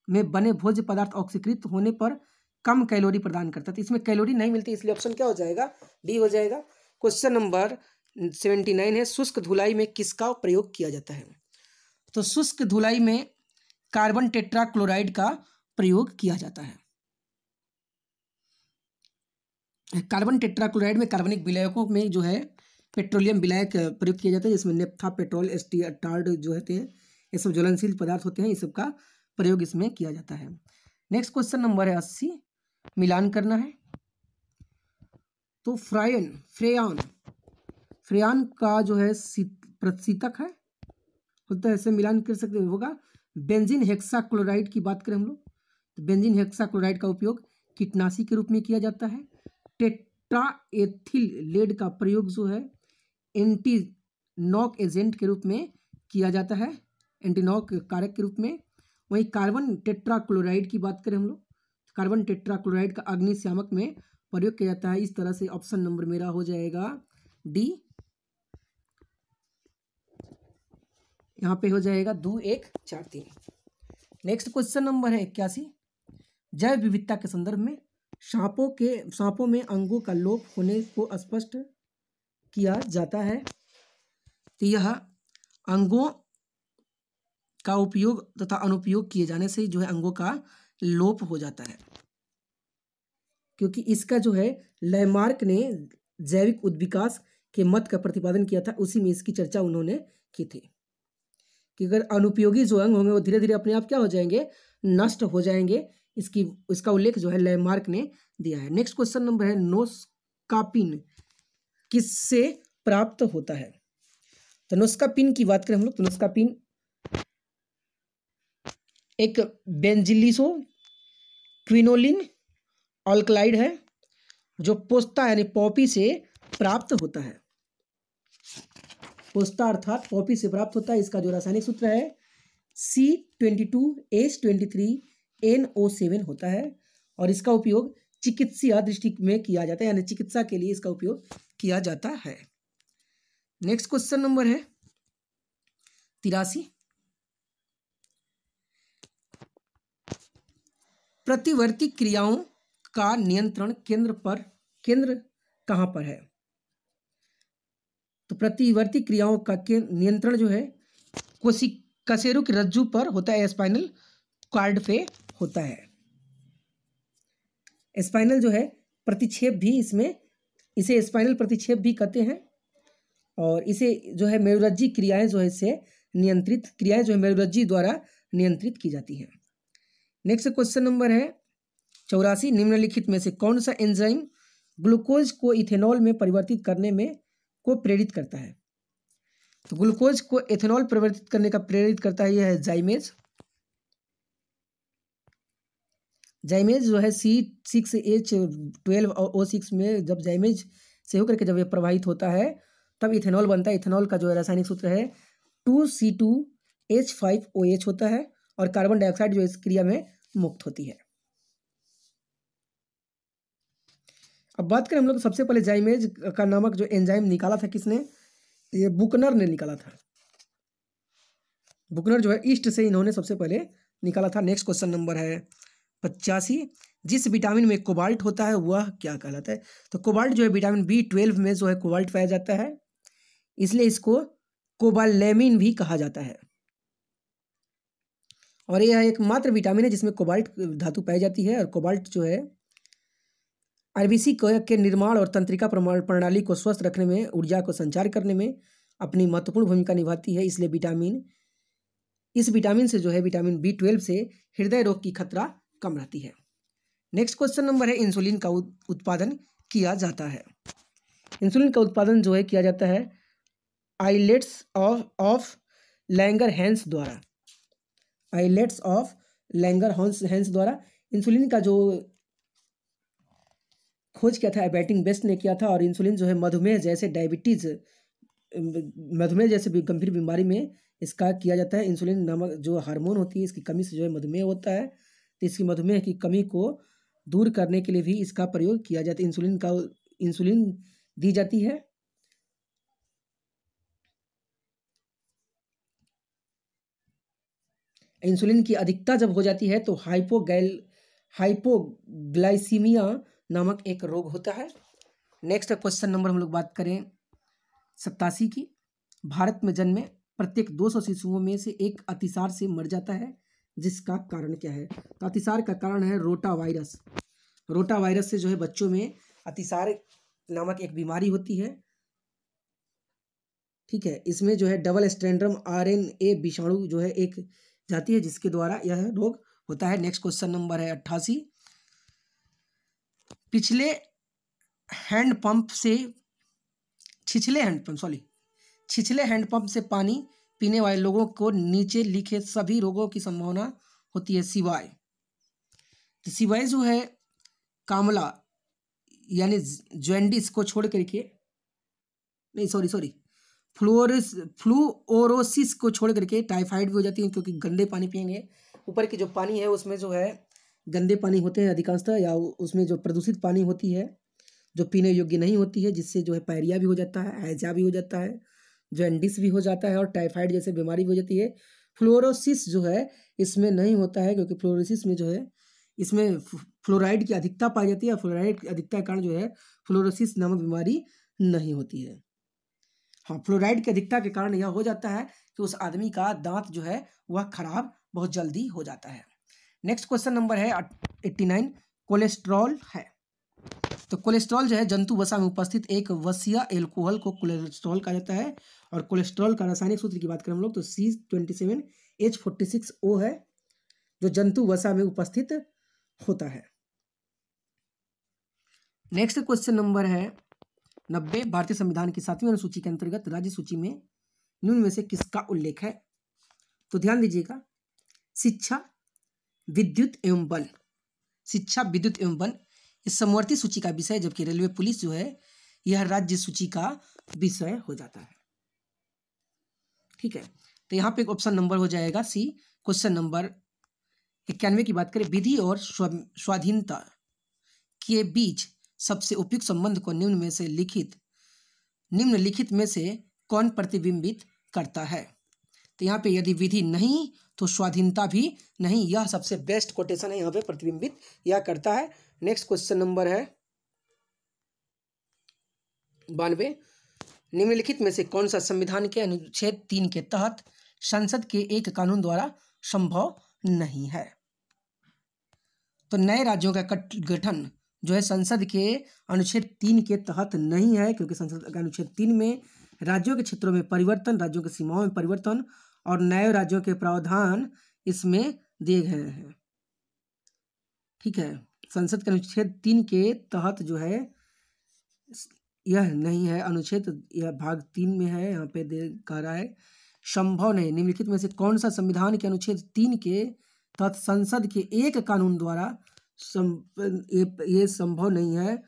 में बने भोज्य पदार्थ ऑक्सीकृत होने पर कम कैलोरी प्रदान करता है। तो इसमें कैलोरी नहीं मिलती, इसलिए ऑप्शन क्या हो जाएगा? डी हो जाएगा। क्वेश्चन नंबर 79 है शुष्क धुलाई में किसका प्रयोग किया जाता है? तो शुष्क धुलाई में कार्बन टेट्राक्लोराइड का प्रयोग किया जाता है। कार्बन टेट्राक्लोराइड में कार्बनिक विलयकों में जो है पेट्रोलियम ब्लैक प्रयुक्त किया जाता है, जिसमें नेप्था, पेट्रोल, टार्ड जो होते हैं ये सब ज्वलनशील पदार्थ होते हैं, ये सब का प्रयोग इसमें किया जाता है। नेक्स्ट क्वेश्चन नंबर है 80, मिलान करना है। तो फ्रेयान का जो है प्रतिशीतक है होता है, ऐसे मिलान कर सकते होगा। बेंजीन हेक्साक्लोराइड की बात करें हम लोग, तो बेंजीन हेक्साक्लोराइड का उपयोग कीटनाशी के रूप में किया जाता है। टेट्राएथिल लेड का प्रयोग जो है एंटी नॉक एजेंट के रूप में किया जाता है, एंटी नॉक कारक के रूप में। वहीं कार्बन टेट्राक्लोराइड की बात करें हम लोग, कार्बन टेट्राक्लोराइड का अग्निशामक में प्रयोग किया जाता है। इस तरह से ऑप्शन नंबर मेरा हो जाएगा डी, यहाँ पे हो जाएगा 2 1 4 3। नेक्स्ट क्वेश्चन नंबर है 81, जैव विविधता के संदर्भ में सांपों में अंगों का लोप होने को स्पष्ट किया जाता है। तो यह अंगों का उपयोग तथा अनुपयोग किए जाने से जो है अंगों का लोप हो जाता है, क्योंकि इसका जो है लैमार्क ने जैविक उद्विकास के मत का प्रतिपादन किया था, उसी में इसकी चर्चा उन्होंने की थी कि अगर अनुपयोगी जो अंग होंगे वो धीरे धीरे अपने आप क्या हो जाएंगे, नष्ट हो जाएंगे। इसका उल्लेख जो है लैमार्क ने दिया है। नेक्स्ट क्वेश्चन नंबर है नोस्कापिन किससे प्राप्त होता है। तो नोस्कापिन की बात करें हम लोग, तो नोस्कापिन एक बेंजिलिसो क्विनोलिन अल्कलाइड है जो पोस्ता यानी पॉपी से प्राप्त होता है। पोस्ता अर्थात पॉपी से प्राप्त होता है। इसका जो रासायनिक सूत्र है C22H23NO7 होता है और इसका उपयोग चिकित्सीय दृष्टि में किया जाता है, यानी चिकित्सा के लिए इसका उपयोग किया जाता है। नेक्स्ट क्वेश्चन नंबर है 83, प्रतिवर्ती क्रियाओं का नियंत्रण केंद्र कहां पर है। तो प्रतिवर्ती क्रियाओं का नियंत्रण जो है कशेरुक की रज्जु पर होता है, स्पाइनल कॉर्ड पे होता है। स्पाइनल जो है प्रतिक्षेप भी इसे स्पाइनल प्रतिक्षेप भी कहते हैं और इसे जो है मेरुरज्जी क्रियाएं जो है इससे नियंत्रित क्रियाएं जो है मेरुरज्जी द्वारा नियंत्रित की जाती हैं। नेक्स्ट क्वेश्चन नंबर है 84, निम्नलिखित में से कौन सा एंजाइम ग्लूकोज को इथेनॉल में परिवर्तित करने में को प्रेरित करता है। तो ग्लूकोज को इथेनॉल परिवर्तित करने का प्रेरित करता है, यह है जाइमेज। जाइमेज जो है C6H12O6 में जब जाइमेज से होकर के जब यह प्रवाहित होता है तब इथेनॉल बनता है। इथेनॉल का जो है रासायनिक सूत्र है 2C2H5OH होता है और कार्बन डाइऑक्साइड जो इस क्रिया में मुक्त होती है। अब बात करें हम लोग सबसे पहले जाइमेज का नामक जो एंजाइम निकाला था किसने, ये बुकनर ने निकाला था। बुकनर जो है ईस्ट से इन्होंने सबसे पहले निकाला था। नेक्स्ट क्वेश्चन नंबर है 85, जिस विटामिन में कोबाल्ट होता है वह क्या कहलाता है। तो कोबाल्ट जो है विटामिन B12 में जो है कोबाल्ट पाया जाता है, इसलिए इसको कोबालैमिन भी कहा जाता है और यह एकमात्र विटामिन है जिसमें कोबाल्ट धातु पाई जाती है। और कोबाल्ट जो है आरबीसी के निर्माण और तंत्रिका प्रणाली को स्वस्थ रखने में, ऊर्जा को संचार करने में अपनी महत्वपूर्ण भूमिका निभाती है। इसलिए इस विटामिन से जो है विटामिन B12 से हृदय रोग की खतरा कम रहती है। नेक्स्ट क्वेश्चन नंबर है इंसुलिन का उत्पादन किया जाता है। इंसुलिन का उत्पादन जो है किया जाता है आइलेट्स ऑफ लैंगरहैंस द्वारा। आइलेट्स ऑफ लैंगरहैंस द्वारा इंसुलिन का जो खोज किया था एबर्टिंग बेस्ट ने किया था और इंसुलिन जो है मधुमेह जैसे गंभीर बीमारी में इसका किया जाता है। इंसुलिन नामक जो हार्मोन होती है इसकी कमी से जो है मधुमेह होता है, तो इसकी मधुमेह की कमी को दूर करने के लिए भी इसका प्रयोग किया जाता है। इंसुलिन दी जाती है। इंसुलिन की अधिकता जब हो जाती है तो हाइपोग्लाइसीमिया नामक एक रोग होता है। नेक्स्ट क्वेश्चन नंबर हम लोग बात करें 87 की, भारत में जन्मे प्रत्येक 200 शिशुओं में से एक अतिसार से मर जाता है, जिसका कारण क्या है। तो अतिसार का कारण है रोटा वायरस से जो है बच्चों में अतिसार नामक एक बीमारी होती है ठीक है, इसमें जो है डबल स्ट्रैंड्रम RNA विषाणु जो है एक जाती है जिसके द्वारा यह रोग होता है। नेक्स्ट क्वेश्चन नंबर है 88। छिछले हैंडपंप से पानी पीने वाले लोगों को नीचे लिखे सभी रोगों की संभावना होती है सिवाय जो है कामला यानी जॉन्डिस को छोड़ करके, नहीं सॉरी फ्लूओरोसिस को छोड़ करके टाइफाइड भी हो जाती है, क्योंकि गंदे पानी पिएंगे। ऊपर की जो पानी है उसमें जो है गंदे पानी होते हैं अधिकांशतः, या उसमें जो प्रदूषित पानी होती है जो पीने योग्य नहीं होती है, जिससे जो है पायरिया भी हो जाता है, हैजा भी हो जाता है, जॉन्डिस भी हो जाता है और टाइफाइड जैसे बीमारी भी हो जाती है। फ्लोरोसिस जो है इसमें नहीं होता है, क्योंकि फ्लोरोसिस में जो है इसमें फ्लोराइड की अधिकता पाई जाती है, और फ्लोराइड की अधिकता के कारण जो है फ्लोरोसिस नामक बीमारी नहीं होती है। हाँ, फ्लोराइड की अधिकता के कारण यह हो जाता है कि उस आदमी का दांत जो है वह खराब बहुत जल्दी हो जाता है। नेक्स्ट क्वेश्चन नंबर है 89। कोलेस्ट्रॉल है, तो कोलेस्ट्रॉल जो है जंतु वसा में उपस्थित एक वसीय एल्कोहल को कोलेस्ट्रॉल कहा जाता है। और कोलेस्ट्रॉल का रासायनिक सूत्र की बात करें हम लोग तो C27H46O है, जो जंतु वसा में उपस्थित होता है। नेक्स्ट क्वेश्चन नंबर है 90। भारतीय संविधान की 7वीं अनुसूची के अंतर्गत राज्य सूची में निम्न में से किसका उल्लेख है? तो ध्यान दीजिएगा, शिक्षा, विद्युत एवं वन। शिक्षा, विद्युत एवं वन इस समवर्ती सूची का विषय, जबकि रेलवे पुलिस जो है यह राज्य सूची का विषय हो जाता है। ठीक है, तो यहाँ पे एक ऑप्शन नंबर हो जाएगा सी। क्वेश्चन नंबर 91 की बात करें, विधि और स्वाधीनता के बीच सबसे उपयुक्त संबंध को निम्नलिखित में से कौन प्रतिबिंबित करता है? तो यहाँ पे यदि विधि नहीं तो स्वाधीनता भी नहीं, यह सबसे बेस्ट कोटेशन है, यहाँ पे प्रतिबिंबित यह करता है। नेक्स्ट क्वेश्चन नंबर है 92। निम्नलिखित में से कौन सा संविधान के अनुच्छेद 3 के तहत संसद के एक कानून द्वारा संभव नहीं है? तो नए राज्यों का गठन जो है संसद के अनुच्छेद 3 के तहत नहीं है, क्योंकि संसद के अनुच्छेद 3 में राज्यों के क्षेत्रों में परिवर्तन, राज्यों की सीमाओं में परिवर्तन और नए राज्यों के प्रावधान इसमें दिए गए हैं। ठीक है, संसद के अनुच्छेद 3 के तहत जो है यह नहीं है अनुच्छेद, यह भाग 3 में है, यहाँ पे कह रहा है संभव नहीं। निम्नलिखित में से कौन सा संविधान के अनुच्छेद 3 के तहत संसद के एक कानून द्वारा ये संभव नहीं है?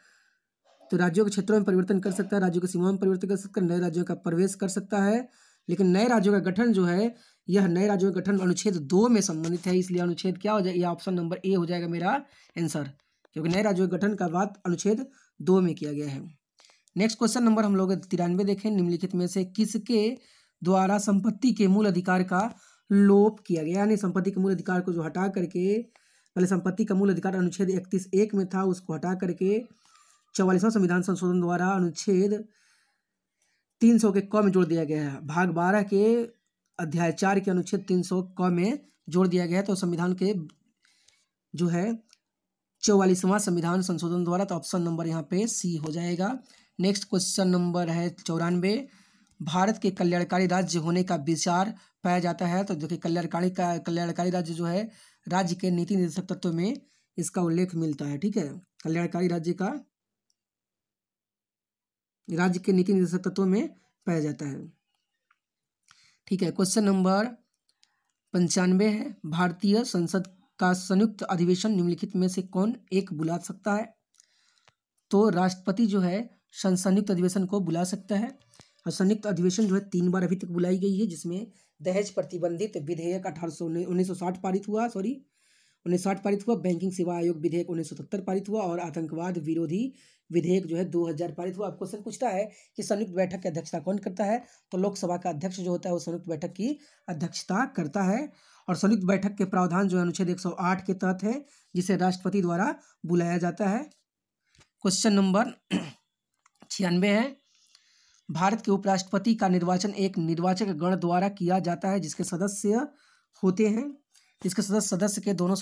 तो राज्यों के क्षेत्रों में परिवर्तन कर सकता है, राज्यों की सीमाओं में परिवर्तन कर सकता है, नए राज्यों का प्रवेश कर सकता है, लेकिन नए राज्यों का गठन जो है यह नए राज्यों का गठन अनुच्छेद 2 में संबंधित है, इसलिए अनुच्छेद क्या हो जाएगा? यह ऑप्शन नंबर ए हो जाएगा मेरा आंसर, क्योंकि नए राज्यों के गठन का बात अनुच्छेद 2 में किया गया है। नेक्स्ट क्वेश्चन नंबर हम लोग 93 देखें। निम्नलिखित में से किसके द्वारा संपत्ति के मूल अधिकार का लोप किया गया? यानी संपत्ति के मूल अधिकार को जो हटा करके, पहले संपत्ति का मूल अधिकार अनुच्छेद 31(1) में था, उसको हटा करके 44वां संविधान संशोधन द्वारा अनुच्छेद 300 के क में जोड़ दिया गया है। भाग 12 के अध्याय 4 के अनुच्छेद 300 क में जोड़ दिया गया है, तो संविधान के जो है 44वां संविधान संशोधन द्वारा, तो ऑप्शन नंबर यहाँ पे सी हो जाएगा। नेक्स्ट क्वेश्चन नंबर है 94। भारत के कल्याणकारी राज्य होने का विचार पाया जाता है, तो देखिए कल्याणकारी राज्य जो है राज्य के नीति निर्देशक तत्व में इसका उल्लेख मिलता है। ठीक है, कल्याणकारी राज्य के नीति निर्देशक तत्व में पाया जाता है। ठीक है, क्वेश्चन नंबर 95 है, भारतीय संसद का संयुक्त अधिवेशन निम्नलिखित में से कौन एक बुला सकता है? तो राष्ट्रपति जो है संयुक्त अधिवेशन को बुला सकता है, और संयुक्त अधिवेशन जो है 3 बार अभी तक बुलाई गई है, जिसमें दहेज प्रतिबंधित विधेयक 1960 पारित हुआ, बैंकिंग सेवा आयोग विधेयक 1970 पारित हुआ, और आतंकवाद विरोधी विधेयक जो है 2000 पारित हुआ। अब क्वेश्चन पूछता है कि संयुक्त बैठक की अध्यक्षता कौन करता है? तो लोकसभा का अध्यक्ष जो होता है वो संयुक्त बैठक की अध्यक्षता करता है, और संयुक्त बैठक के प्रावधान जो है अनुच्छेद 108 के तहत है, जिसे राष्ट्रपति द्वारा बुलाया जाता है। क्वेश्चन नंबर 96 है, भारत के उपराष्ट्रपति का निर्वाचन एक निर्वाचक गण द्वारा किया जाता है, जिसके सदस्य होते हैं, सदस्य के दोनों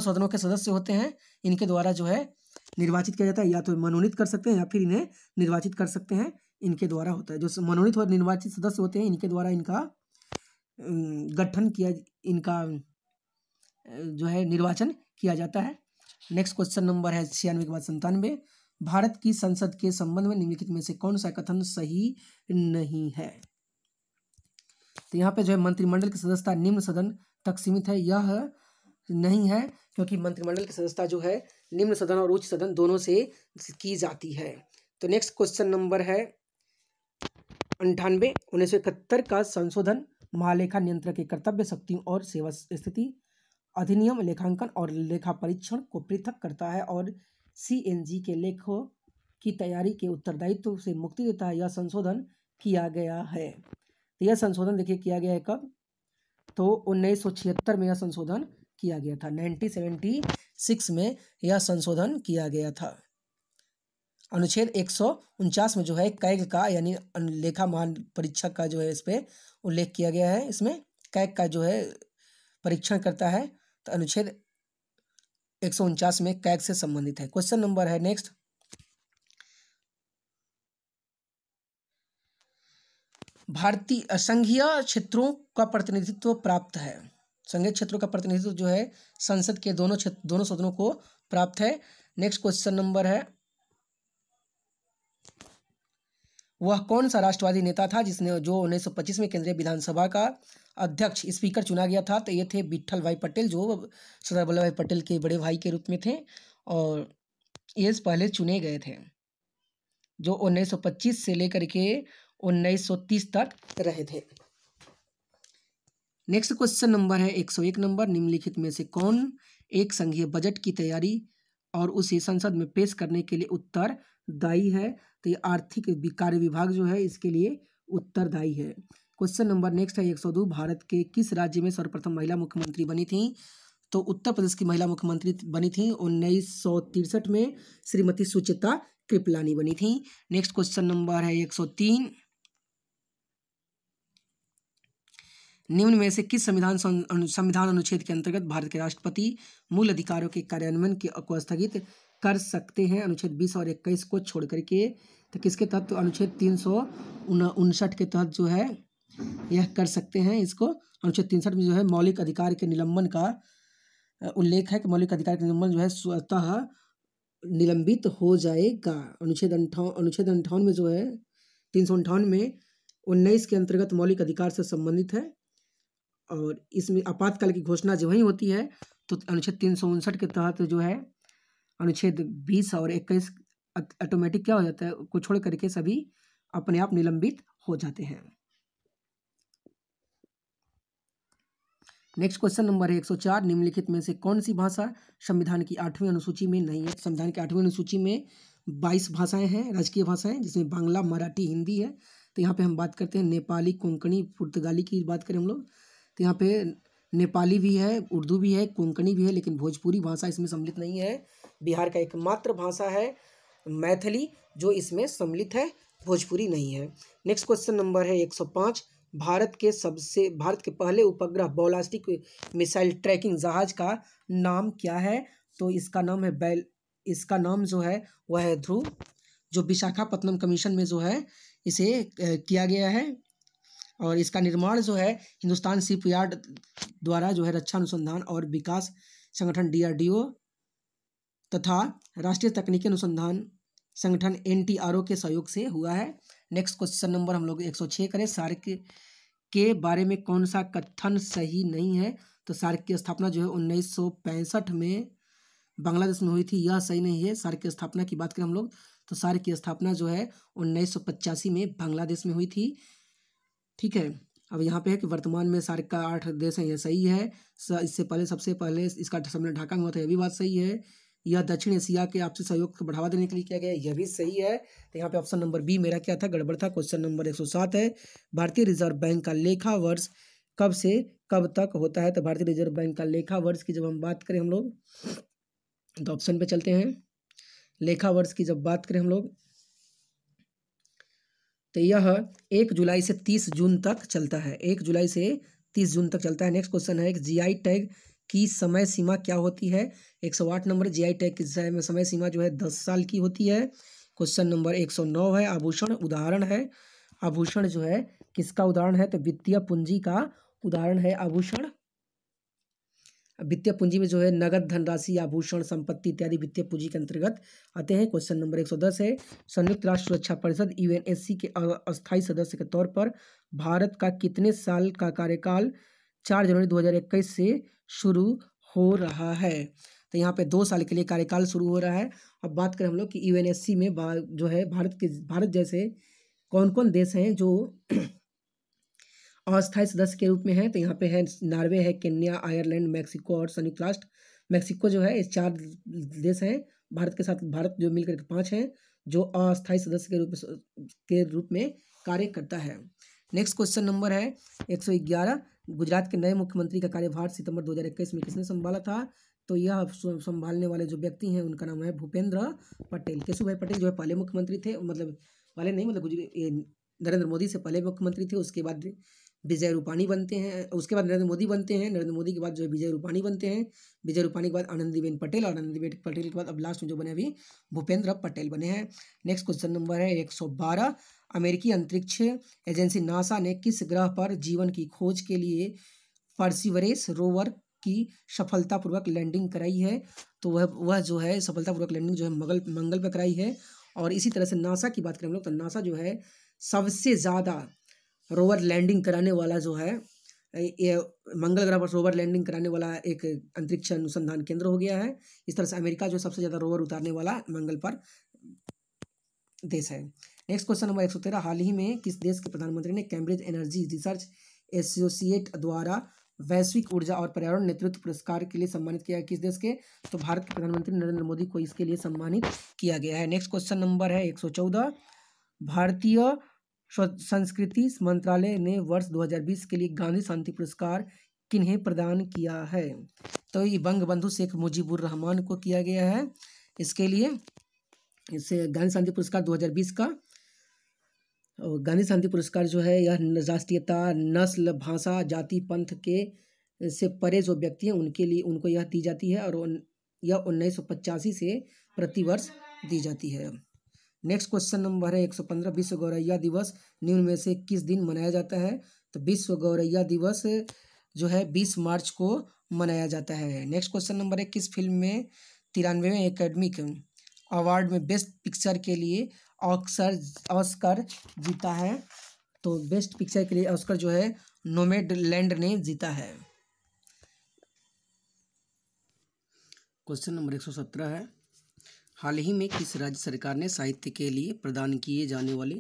सदनों के सदस्य होते हैं, इनके द्वारा जो है निर्वाचित किया जाता है, या तो मनोनीत कर सकते हैं या फिर इन्हें निर्वाचित कर सकते हैं। इनके द्वारा होता है। जो मनोनीत और निर्वाचित सदस्य होते हैं इनके द्वारा इनका गठन किया, इनका जो है निर्वाचन किया जाता है। नेक्स्ट क्वेश्चन नंबर है 96 के बाद 97। भारत की संसद के संबंध में निम्नलिखित में से कौन सा कथन सही नहीं है? तो यहाँ पे जो है मंत्रिमंडल की सदस्यता निम्न सदन तक सीमित है, यह नहीं है, क्योंकि मंत्रिमंडल की सदस्यता जो है निम्न सदन और उच्च सदन दोनों से की जाती है। तो नेक्स्ट क्वेश्चन नंबर है 98। 1971 का संशोधन महालेखा नियंत्रक के कर्तव्य, शक्तियों और सेवा स्थिति अधिनियम लेखांकन और लेखा परीक्षण को पृथक करता है और CAG के लेखों की तैयारी के उत्तरदायित्व से मुक्ति देता है। यह संशोधन किया गया है। तो यह संशोधन देखिए किया गया है कब? तो 1976 में यह संशोधन किया गया था। 1976 में यह संशोधन किया गया था। अनुच्छेद 149 में जो है कैग का यानी लेखा महापरीक्षक का जो है इस पे उल्लेख किया गया है। इसमें कैग का जो है परीक्षण करता है, तो अनुच्छेद 149 में कैग से संबंधित है। क्वेश्चन नंबर है नेक्स्ट, भारतीय संघीय क्षेत्रों का प्रतिनिधित्व प्राप्त है। संघीय क्षेत्रों का प्रतिनिधित्व जो है संसद के दोनों सदनों को प्राप्त है। नेक्स्ट क्वेश्चन नंबर है, वह कौन सा राष्ट्रवादी नेता था जिसने जो 1925 में केंद्रीय विधानसभा का अध्यक्ष स्पीकर चुना गया था? तो ये थे विट्ठल भाई पटेल, जो सरदार वल्लभ भाई पटेल के बड़े भाई के रूप में थे और ये पहले चुने गए थे, जो 1925 से लेकर के 1930 तक रहे थे। नेक्स्ट क्वेश्चन नंबर है 101 नंबर, निम्नलिखित में से कौन एक संघीय बजट की तैयारी और उसे संसद में पेश करने के लिए उत्तरदायी है? तो ये आर्थिक कार्य विभाग जो है इसके लिए उत्तरदायी है। क्वेश्चन नंबर नेक्स्ट है 102, भारत के किस राज्य में सर्वप्रथम महिला मुख्यमंत्री बनी थी? तो उत्तर प्रदेश की महिला मुख्यमंत्री बनी थी 1963 में श्रीमती सुचित्रा कृपलानी बनी थी। नेक्स्ट क्वेश्चन नंबर है 103, निम्न में से किस संविधान अनुच्छेद के अंतर्गत भारत के राष्ट्रपति मूल अधिकारों के कार्यान्वयन को स्थगित कर सकते हैं? अनुच्छेद 20 और 21 को छोड़ करके, तो किसके तहत? तो अनुच्छेद 359 के तहत जो है यह कर सकते हैं इसको। अनुच्छेद 63 में जो है मौलिक अधिकार के निलंबन का उल्लेख है कि मौलिक अधिकार के निलंबन जो है स्वतः निलंबित हो जाएगा। अनुच्छेद 58 में जो है 358 में 19 के अंतर्गत मौलिक अधिकार से संबंधित है और इसमें आपातकाल की घोषणा जो ही होती है तो अनुच्छेद 359 के तहत जो है अनुच्छेद 20 और 21 ऑटोमेटिक क्या हो जाता है, को छोड़ करके सभी अपने आप निलंबित हो जाते हैं। नेक्स्ट क्वेश्चन नंबर है 104, निम्नलिखित में से कौन सी भाषा संविधान की 8वीं अनुसूची में नहीं है? संविधान की 8वीं अनुसूची में 22 भाषाएं हैं, राजकीय भाषाएं, जिसमें बांग्ला, मराठी, हिंदी है। तो यहाँ पे हम बात करते हैं नेपाली, कोंकणी, पुर्तगाली की बात करें हम लोग, तो यहाँ पे नेपाली भी है, उर्दू भी है, कोंकणी भी है, लेकिन भोजपुरी भाषा इसमें सम्मिलित नहीं है। बिहार का एकमात्र भाषा है मैथिली जो इसमें सम्मिलित है, भोजपुरी नहीं है। नेक्स्ट क्वेश्चन नंबर है 105, भारत के पहले उपग्रह बॉलास्टिक मिसाइल ट्रैकिंग जहाज का नाम क्या है? तो इसका नाम जो है वह है ध्रुव, जो विशाखापत्तनम कमीशन में जो है इसे किया गया है और इसका निर्माण जो है हिंदुस्तान शिपयार्ड द्वारा जो है रक्षा अनुसंधान और विकास संगठन DRDO तथा राष्ट्रीय तकनीकी अनुसंधान संगठन NTRO के सहयोग से हुआ है। नेक्स्ट क्वेश्चन नंबर हम लोग 106 करें, सार्क के बारे में कौन सा कथन सही नहीं है? तो सार्क की स्थापना जो है 1965 में बांग्लादेश में हुई थी, यह सही नहीं है। सार्क की स्थापना की बात करें हम लोग तो सार्क की स्थापना जो है 1985 में बांग्लादेश में हुई थी। ठीक है, अब यहाँ पे है कि वर्तमान में सार्क का 8 देश हैं, यह सही है। इससे पहले सबसे पहले इसका सम्मेलन ढाका में हुआ था, यह भी बात सही है। यह दक्षिण एशिया के आपसी सहयोग को बढ़ावा देने के लिए किया गया, यह भी सही है। तो यहाँ पे ऑप्शन नंबर बी मेरा क्या था, गड़बड़ था। क्वेश्चन नंबर 107 है, भारतीय रिजर्व बैंक का लेखा वर्ष कब से कब तक होता है? तो भारतीय रिजर्व बैंक का लेखा वर्ष की जब हम बात करें हम लोग तो ऑप्शन पे चलते हैं। लेखा वर्ष की जब बात करें हम लोग तो यह 1 जुलाई से 30 जून तक चलता है, 1 जुलाई से 30 जून तक चलता है। नेक्स्ट क्वेश्चन है, GI टैग की समय सीमा क्या होती है? 108 नंबर, GI टैग की समय सीमा जो है 10 साल की होती है। क्वेश्चन नंबर 109 है आभूषण उदाहरण है। आभूषण जो है किसका उदाहरण है? तो वित्तीय पूंजी का उदाहरण है आभूषण। वित्तीय पूंजी में जो है नगद धनराशि, आभूषण, संपत्ति इत्यादि वित्तीय पूंजी के अंतर्गत आते हैं। क्वेश्चन नंबर 110 है संयुक्त राष्ट्र सुरक्षा परिषद यूएनएससी के अस्थायी सदस्य के तौर पर भारत का कितने साल का कार्यकाल 4 जनवरी 2021 से शुरू हो रहा है? तो यहाँ पे 2 साल के लिए कार्यकाल शुरू हो रहा है। अब बात करें हम लोग कि यूएनएससी में जो है भारत जैसे कौन कौन देश हैं जो अस्थायी सदस्य के रूप में है। तो यहाँ पे है नॉर्वे है, केन्या, आयरलैंड, मैक्सिको और संयुक्त राष्ट्र। मैक्सिको जो है इस 4 देश हैं भारत के साथ, भारत जो मिलकर के 5 हैं जो अस्थायी सदस्य के रूप में कार्य करता है। नेक्स्ट क्वेश्चन नंबर है 111 गुजरात के नए मुख्यमंत्री का कार्यभार सितंबर 2021 में किसने संभाला था? तो यह संभालने वाले जो व्यक्ति हैं उनका नाम है भूपेंद्र पटेल। केशुभाई पटेल जो है पहले मुख्यमंत्री थे, मतलब पहले नहीं, मतलब नरेंद्र मोदी से पहले मुख्यमंत्री थे। उसके बाद विजय रूपाणी बनते हैं, उसके बाद नरेंद्र मोदी बनते हैं, नरेंद्र मोदी के बाद जो है विजय रूपाणी बनते हैं, विजय रूपाणी के बाद आनंदीबेन पटेल और आनंदीबेन पटेल के बाद अब लास्ट में जो बने अभी भूपेंद्र पटेल बने हैं। नेक्स्ट क्वेश्चन नंबर है 112 अमेरिकी अंतरिक्ष एजेंसी नासा ने किस ग्रह पर जीवन की खोज के लिए परसिवरेंस रोवर की सफलतापूर्वक लैंडिंग कराई है? तो वह जो है सफलतापूर्वक लैंडिंग जो है मंगल पर कराई है। और इसी तरह से नासा की बात करें हम लोग तो नासा जो है सबसे ज़्यादा रोवर लैंडिंग कराने वाला जो है, ये मंगल ग्रह पर रोवर लैंडिंग कराने वाला एक अंतरिक्ष अनुसंधान केंद्र हो गया है। इस तरह से अमेरिका जो सबसे ज़्यादा रोवर उतारने वाला मंगल पर देश है। नेक्स्ट क्वेश्चन नंबर 113 हाल ही में किस देश के प्रधानमंत्री ने कैम्ब्रिज एनर्जी रिसर्च एसोसिएट द्वारा वैश्विक ऊर्जा और पर्यावरण नेतृत्व पुरस्कार के लिए सम्मानित किया है? किस देश के? तो भारत के प्रधानमंत्री नरेंद्र मोदी को इसके लिए सम्मानित किया गया है। नेक्स्ट क्वेश्चन नंबर है 114 भारतीय संस्कृति मंत्रालय ने वर्ष 2020 के लिए गांधी शांति पुरस्कार किन्हें प्रदान किया है? तो ये बंगबंधु शेख मुजीबुर रहमान को किया गया है। इसके लिए इसे गांधी शांति पुरस्कार 2020 का, गांधी शांति पुरस्कार जो है यह राष्ट्रीयता, नस्ल, भाषा, जाति, पंथ के से परे जो व्यक्ति हैं उनके लिए उनको यह दी जाती है और यह 1985 से प्रतिवर्ष दी जाती है। नेक्स्ट क्वेश्चन नंबर है 115 विश्व गौरैया दिवस निम्न में से किस दिन मनाया जाता है? तो विश्व गौरैया दिवस जो है 20 मार्च को मनाया जाता है। नेक्स्ट क्वेश्चन नंबर है किस फिल्म में 93वें एकेडमिक अवार्ड में बेस्ट पिक्चर के लिए ऑस्कर जीता है? तो बेस्ट पिक्चर के लिए ऑस्कर जो है नोमैडलैंड ने जीता है। क्वेश्चन नंबर 117 है हाल ही में किस राज्य सरकार ने साहित्य के लिए प्रदान किए जाने वाले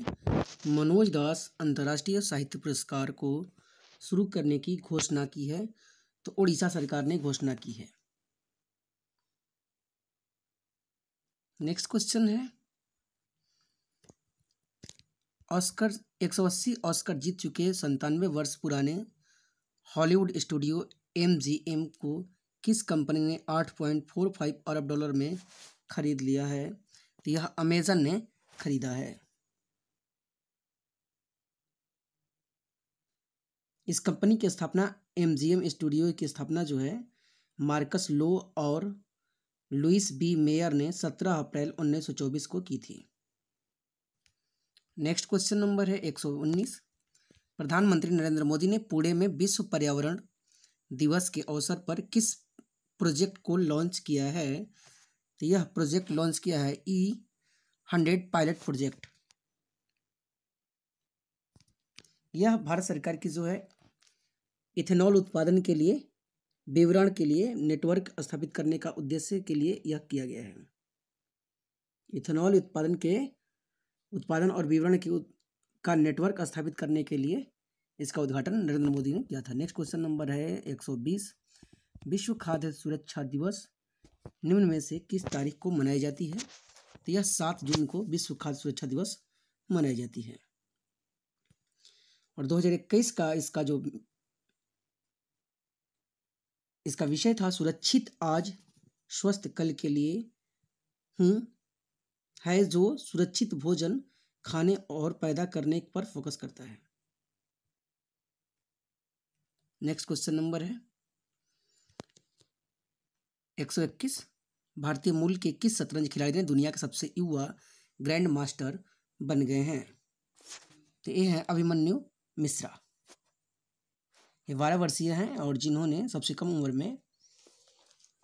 मनोज दास अंतर्राष्ट्रीय साहित्य पुरस्कार को शुरू करने की घोषणा की है? तो उड़ीसा सरकार ने घोषणा की है। नेक्स्ट क्वेश्चन है ऑस्कर 180 ऑस्कर जीत चुके 97 वर्ष पुराने हॉलीवुड स्टूडियो MGM को किस कंपनी ने 8.45 अरब डॉलर में खरीद लिया है? तो यह अमेजन ने खरीदा है। इस कंपनी की स्थापना MGM स्टूडियो की स्थापना जो है मार्कस लो और लुइस बी मेयर ने 17 अप्रैल 1924 को की थी। नेक्स्ट क्वेश्चन नंबर है 119 प्रधानमंत्री नरेंद्र मोदी ने पुणे में विश्व पर्यावरण दिवस के अवसर पर किस प्रोजेक्ट को लॉन्च किया है? तो यह प्रोजेक्ट लॉन्च किया है E100 पायलट प्रोजेक्ट। यह भारत सरकार की जो है इथेनॉल उत्पादन के लिए विवरण के लिए नेटवर्क स्थापित करने का उद्देश्य के लिए यह किया गया है। इथेनॉल उत्पादन और विवरण का नेटवर्क स्थापित करने के लिए इसका उद्घाटन नरेंद्र मोदी ने किया था। नेक्स्ट क्वेश्चन नंबर है 120 विश्व खाद्य सुरक्षा दिवस निम्न में से किस तारीख को मनाई जाती है? तो यह 7 जून को विश्व खाद्य सुरक्षा दिवस मनाई जाती है। और 2021 का इसका विषय था सुरक्षित आज स्वस्थ कल के लिए है जो सुरक्षित भोजन खाने और पैदा करने पर फोकस करता है। नेक्स्ट क्वेश्चन नंबर है 121 भारतीय मूल के किस शतरंज खिलाड़ी ने दुनिया के सबसे युवा ग्रैंड मास्टर बन गए हैं। तो ये हैं अभिमन्यु मिश्रा, ये 12 वर्षीय हैं और जिन्होंने सबसे कम उम्र में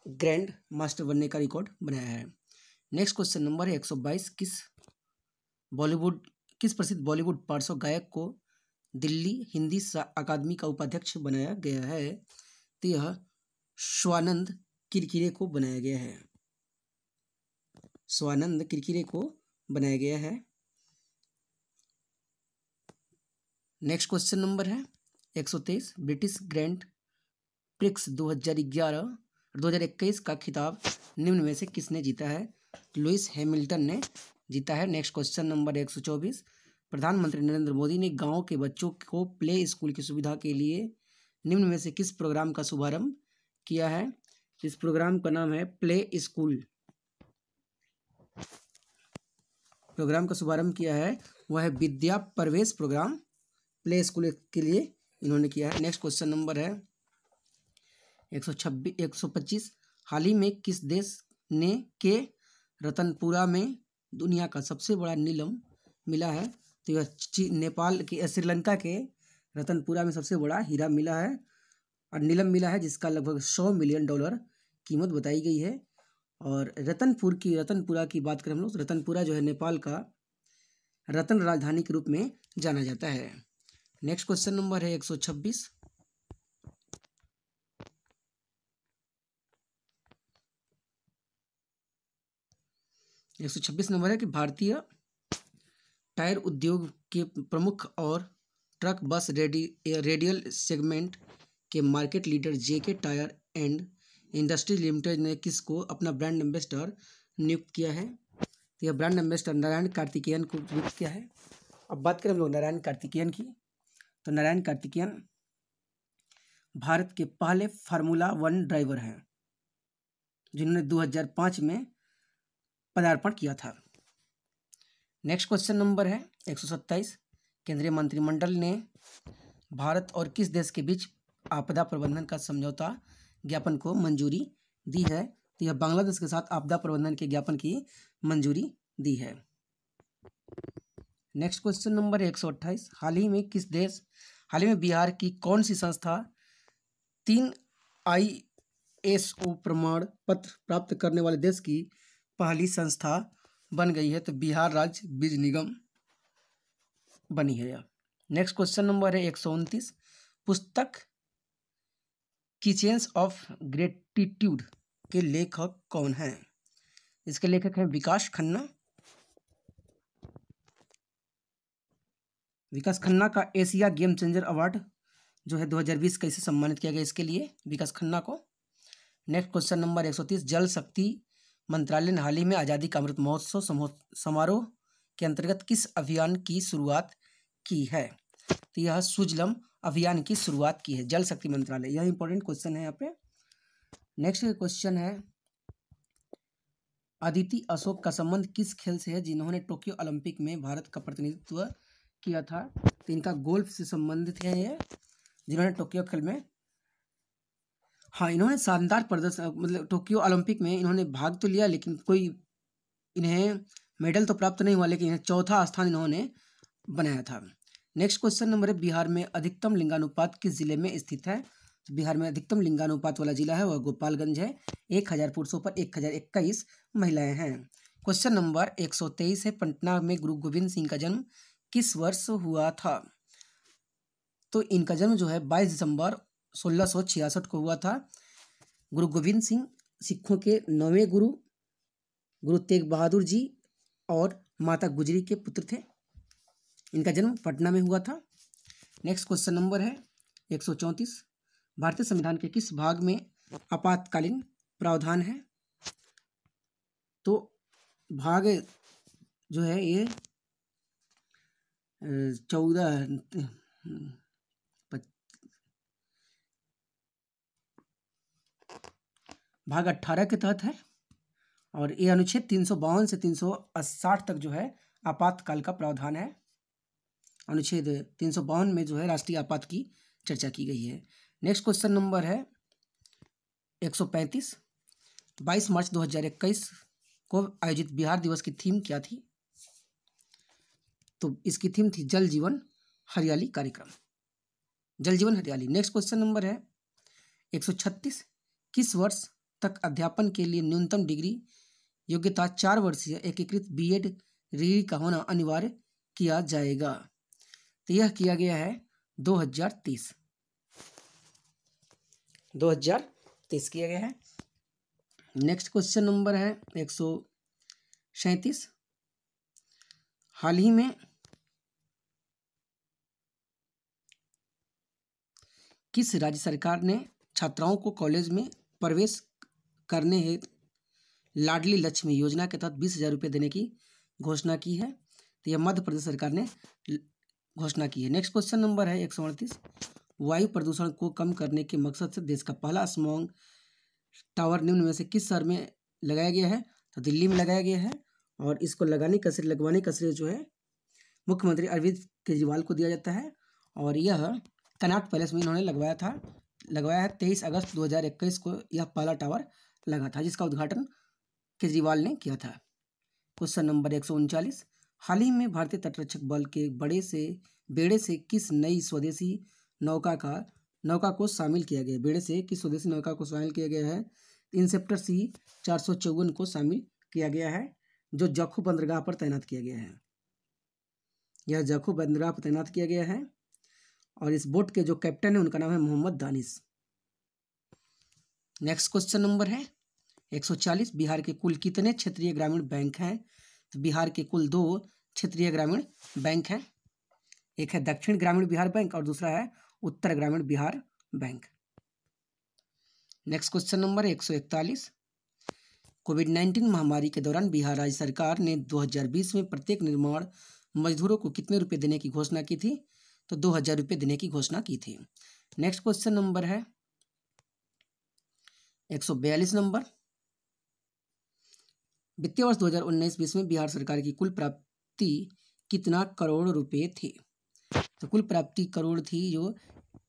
ग्रैंड मास्टर बनने का रिकॉर्ड बनाया है। नेक्स्ट क्वेश्चन नंबर है 122, किस प्रसिद्ध बॉलीवुड पार्श्व गायक को दिल्ली हिंदी अकादमी का उपाध्यक्ष बनाया गया है? तो यह स्वानंद किरकिरे को बनाया गया है, स्वानंद किरकिरे को बनाया गया है। नेक्स्ट क्वेश्चन नंबर है 123, ब्रिटिश ग्रैंड प्रिक्स 2021 का खिताब निम्न में से किसने जीता है? लुइस हैमिल्टन ने जीता है। नेक्स्ट क्वेश्चन नंबर 124, प्रधानमंत्री नरेंद्र मोदी ने गांव के बच्चों को प्ले स्कूल की सुविधा के लिए निम्न में से किस प्रोग्राम का शुभारंभ किया है? इस प्रोग्राम का नाम है प्ले स्कूल। प्रोग्राम का शुभारंभ किया है वह है विद्या प्रवेश प्रोग्राम, प्ले स्कूल के लिए इन्होंने किया है। नेक्स्ट क्वेश्चन नंबर है 125, हाल ही में किस देश ने के रतनपुरा में दुनिया का सबसे बड़ा नीलम मिला है? तो यह नेपाल के श्रीलंका के रतनपुरा में सबसे बड़ा हीरा मिला है और नीलम मिला है, जिसका लगभग $100 मिलियन कीमत बताई गई है। और रतनपुरा की बात करें हम लोग, रतनपुरा जो है नेपाल का रतन राजधानी के रूप में जाना जाता है। नेक्स्ट क्वेश्चन नंबर है 126, नंबर है कि भारतीय टायर उद्योग के प्रमुख और ट्रक बस रेडियल सेगमेंट के market leader JK tyre and industry limited ने किसको अपना ब्रांड एम्बेसडर नियुक्त किया है? तो यह ब्रांड एम्बेसडर नारायण कार्तिकेयन को नियुक्त किया है। अब बात करें हम लोग नारायण कार्तिकेयन की, तो नारायण कार्तिकेयन भारत के पहले फार्मूला 1 ड्राइवर हैं जिन्होंने 2005 में पदार्पण किया था। नेक्स्ट क्वेश्चन नंबर है 127, केंद्रीय मंत्रिमंडल ने भारत और किस देश के बीच आपदा प्रबंधन का समझौता ज्ञापन को मंजूरी दी है? तो यह बांग्लादेश के साथ आपदा प्रबंधन के ज्ञापन की मंजूरी दी है। नेक्स्ट क्वेश्चन नंबर है 128, हाल ही में बिहार की कौन सी संस्था 3 ISO प्रमाण पत्र प्राप्त करने वाले देश की पहली संस्था बन गई है? तो बिहार राज्य बीज निगम बनी है। नेक्स्ट क्वेश्चन नंबर है 129, पुस्तक किचेन्स ऑफ ग्रेटिट्यूड के लेखक कौन हैं? इसके लेखक हैं विकास खन्ना। विकास खन्ना का एशिया गेम चेंजर अवार्ड जो है 2020 का इसे सम्मानित किया गया इसके लिए विकास खन्ना को। नेक्स्ट क्वेश्चन नंबर 130, जल शक्ति मंत्रालय ने हाल ही में आज़ादी का अमृत महोत्सव समारोह के अंतर्गत किस अभियान की शुरुआत की है? तो यह सुजलम अभियान की शुरुआत की है जल शक्ति मंत्रालय। यह इंपॉर्टेंट क्वेश्चन है यहाँ पे। नेक्स्ट क्वेश्चन है, अदिति अशोक का संबंध किस खेल से है जिन्होंने टोक्यो ओलंपिक में भारत का प्रतिनिधित्व किया था? तो इनका गोल्फ से संबंधित है ये, जिन्होंने टोक्यो खेल में इन्होंने शानदार प्रदर्शन, मतलब टोक्यो ओलंपिक में इन्होंने भाग तो लिया लेकिन कोई इन्हें मेडल तो प्राप्त नहीं हुआ, लेकिन चौथा स्थान इन्होंने बनाया था। नेक्स्ट क्वेश्चन नंबर है, बिहार में अधिकतम लिंगानुपात किस जिले में स्थित है? तो बिहार में अधिकतम लिंगानुपात वाला जिला है वह गोपालगंज है। 1000 पुरुषों पर 1021 महिलाएं हैं। क्वेश्चन नंबर 123 है, पटना में गुरु गोविंद सिंह का जन्म किस वर्ष हुआ था? तो इनका जन्म जो है 22 दिसंबर 1666 को हुआ था। गुरु गोविंद सिंह सिखों के 9वें गुरु तेग बहादुर जी और माता गुजरी के पुत्र थे। इनका जन्म पटना में हुआ था। नेक्स्ट क्वेश्चन नंबर है 134, भारतीय संविधान के किस भाग में आपातकालीन प्रावधान है? तो भाग जो है ये 18 के तहत है और ये अनुच्छेद 352 से 360 तक जो है आपातकाल का प्रावधान है। अनुच्छेद 352 में जो है राष्ट्रीय आपात की चर्चा की गई है। नेक्स्ट क्वेश्चन नंबर है 135, 22 मार्च 2021 को आयोजित बिहार दिवस की थीम क्या थी? तो इसकी थीम थी जल जीवन हरियाली कार्यक्रम, जल जीवन हरियाली। नेक्स्ट क्वेश्चन नंबर है 136, किस वर्ष तक अध्यापन के लिए न्यूनतम डिग्री योग्यता 4 वर्षीय एकीकृत बीएड डिग्री का होना अनिवार्य किया जाएगा? तो यह किया गया है 2030 किया गया है। नेक्स्ट क्वेश्चन नंबर है 137, हाल ही में किस राज्य सरकार ने छात्राओं को कॉलेज में प्रवेश करने हेतु लाडली लक्ष्मी योजना के तहत 20,000 रुपये देने की घोषणा की है? तो यह मध्य प्रदेश सरकार ने घोषणा की है। नेक्स्ट क्वेश्चन नंबर है 138, वायु प्रदूषण को कम करने के मकसद से देश का पहला स्मॉग टावर निम्न में से किस शहर में लगाया गया है? तो दिल्ली में लगाया गया है। और इसको लगवाने का श्रेय जो है मुख्यमंत्री अरविंद केजरीवाल को दिया जाता है। और यह कनॉट पैलेस में इन्होंने लगवाया है। 23 अगस्त 2021 को यह पहला टावर लगा था, जिसका उद्घाटन केजरीवाल ने किया था। क्वेश्चन नंबर 139, हाल ही में भारतीय तटरक्षक बल के बेड़े से किस नई स्वदेशी नौका को शामिल किया गया? बेड़े से किस स्वदेशी नौका को शामिल किया गया है? इंसेप्टर सी 454 को शामिल किया गया है, जो जखू बंदरगाह पर तैनात किया गया है। यह जखू बंदरगाह पर तैनात किया गया है। और इस बोट के जो कैप्टन है उनका नाम है Mohammad Danish. Next question number है 140, बिहार के कुल कितने क्षेत्रीय ग्रामीण बैंक हैं? तो बिहार के कुल 2 क्षेत्रीय ग्रामीण बैंक हैं। एक है दक्षिण ग्रामीण बिहार बैंक और दूसरा है उत्तर ग्रामीण Bihar bank. Next question number 141, कोविड-19 महामारी के दौरान बिहार राज्य सरकार ने 2020 में प्रत्येक निर्माण मजदूरों को कितने रुपए देने की घोषणा की थी? तो 2,000 रुपये देने की घोषणा की थी। नेक्स्ट क्वेश्चन नंबर है 142 नंबर, वित्तीय वर्ष 2019-20 में बिहार सरकार की कुल प्राप्ति कितना करोड़ रुपए थी? तो कुल प्राप्ति करोड़ थी जो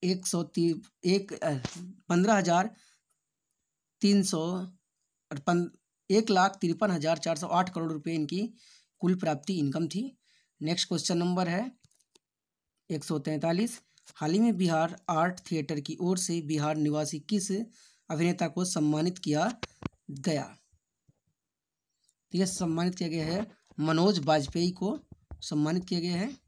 1,53,408 करोड़ रुपए इनकी कुल प्राप्ति इनकम थी। नेक्स्ट क्वेश्चन नंबर है 143, हाल ही में बिहार आर्ट थिएटर की ओर से बिहार निवासी किस अभिनेता को सम्मानित किया गया? तो यह सम्मानित किया गया है मनोज बाजपेयी को सम्मानित किया गया है।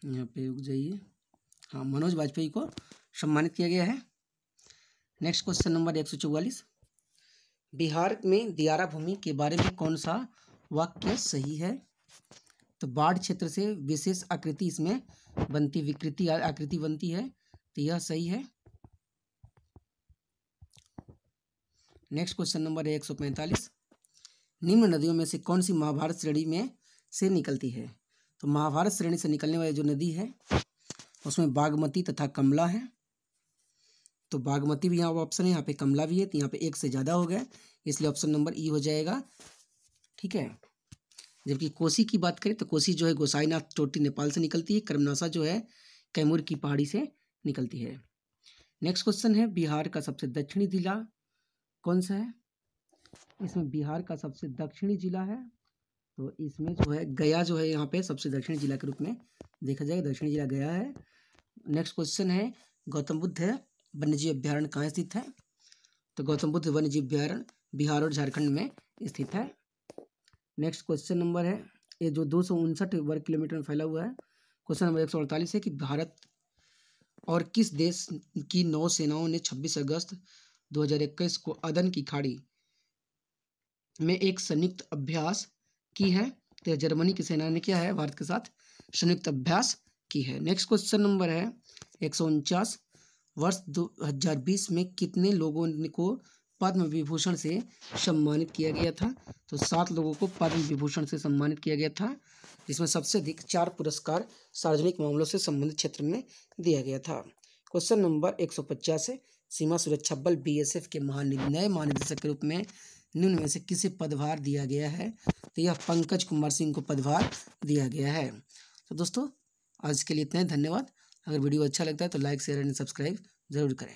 यहाँ पे रुक जाइए, हाँ, मनोज बाजपेयी को सम्मानित किया गया है। नेक्स्ट क्वेश्चन नंबर 144, बिहार में दियारा भूमि के बारे में कौन सा वाक्य सही है? तो बाढ़ क्षेत्र से विशेष आकृति इसमें बनती आकृति बनती है, तो यह सही है। नेक्स्ट क्वेश्चन नंबर 145, निम्न नदियों में से कौन सी महाभारत श्रेणी में से निकलती है? तो महाभारत श्रेणी से निकलने वाली जो नदी है उसमें बागमती तथा कमला है। तो बागमती भी यहाँ ऑप्शन है, यहाँ पे कमला भी है, तो यहाँ पे एक से ज़्यादा हो गया, इसलिए ऑप्शन नंबर ई हो जाएगा। ठीक है। जबकि कोसी की बात करें तो कोसी जो है गोसाईनाथ चोटी नेपाल से निकलती है, कर्मनासा जो है कैमूर की पहाड़ी से निकलती है। नेक्स्ट क्वेश्चन है, बिहार का सबसे दक्षिणी जिला कौन सा है? इसमें बिहार का सबसे दक्षिणी जिला है, तो इसमें जो है गया जो है यहाँ पे सबसे दक्षिणी जिला के रूप में देखा जाएगा, दक्षिणी जिला गया है। नेक्स्ट क्वेश्चन है, गौतम बुद्ध वन्यजीव अभ्यारण्य कहाँ स्थित है? तो गौतम बुद्ध वन्यजीव अभ्यारण्य बिहार और झारखंड में स्थित है। नेक्स्ट क्वेश्चन नंबर है, ये जो 259 वर्ग किलोमीटर में फैला हुआ है। क्वेश्चन नंबर 148 है कि भारत और किस देश की नौसेनाओं ने 26 अगस्त 2021 को अदन की खाड़ी में एक संयुक्त अभ्यास की है? तो जर्मनी की सेना ने किया है, भारत के साथ संयुक्त अभ्यास की है। नेक्स्ट क्वेश्चन नंबर है 149, वर्ष 2020 में कितने लोगों को पद्म विभूषण से सम्मानित किया गया था? तो 7 लोगों को पद्म विभूषण से सम्मानित किया गया था, जिसमें सबसे अधिक 4 पुरस्कार सार्वजनिक मामलों से संबंधित क्षेत्र में दिया गया था। क्वेश्चन नंबर 150 है, सीमा सुरक्षा बल BSF के नए महानिदेशक के रूप में निम्न में से किसे पदभार दिया गया है? तो यह पंकज कुमार सिंह को पदभार दिया गया है। तो दोस्तों आज के लिए इतना ही, धन्यवाद। अगर वीडियो अच्छा लगता है तो लाइक शेयर एंड सब्सक्राइब जरूर करें।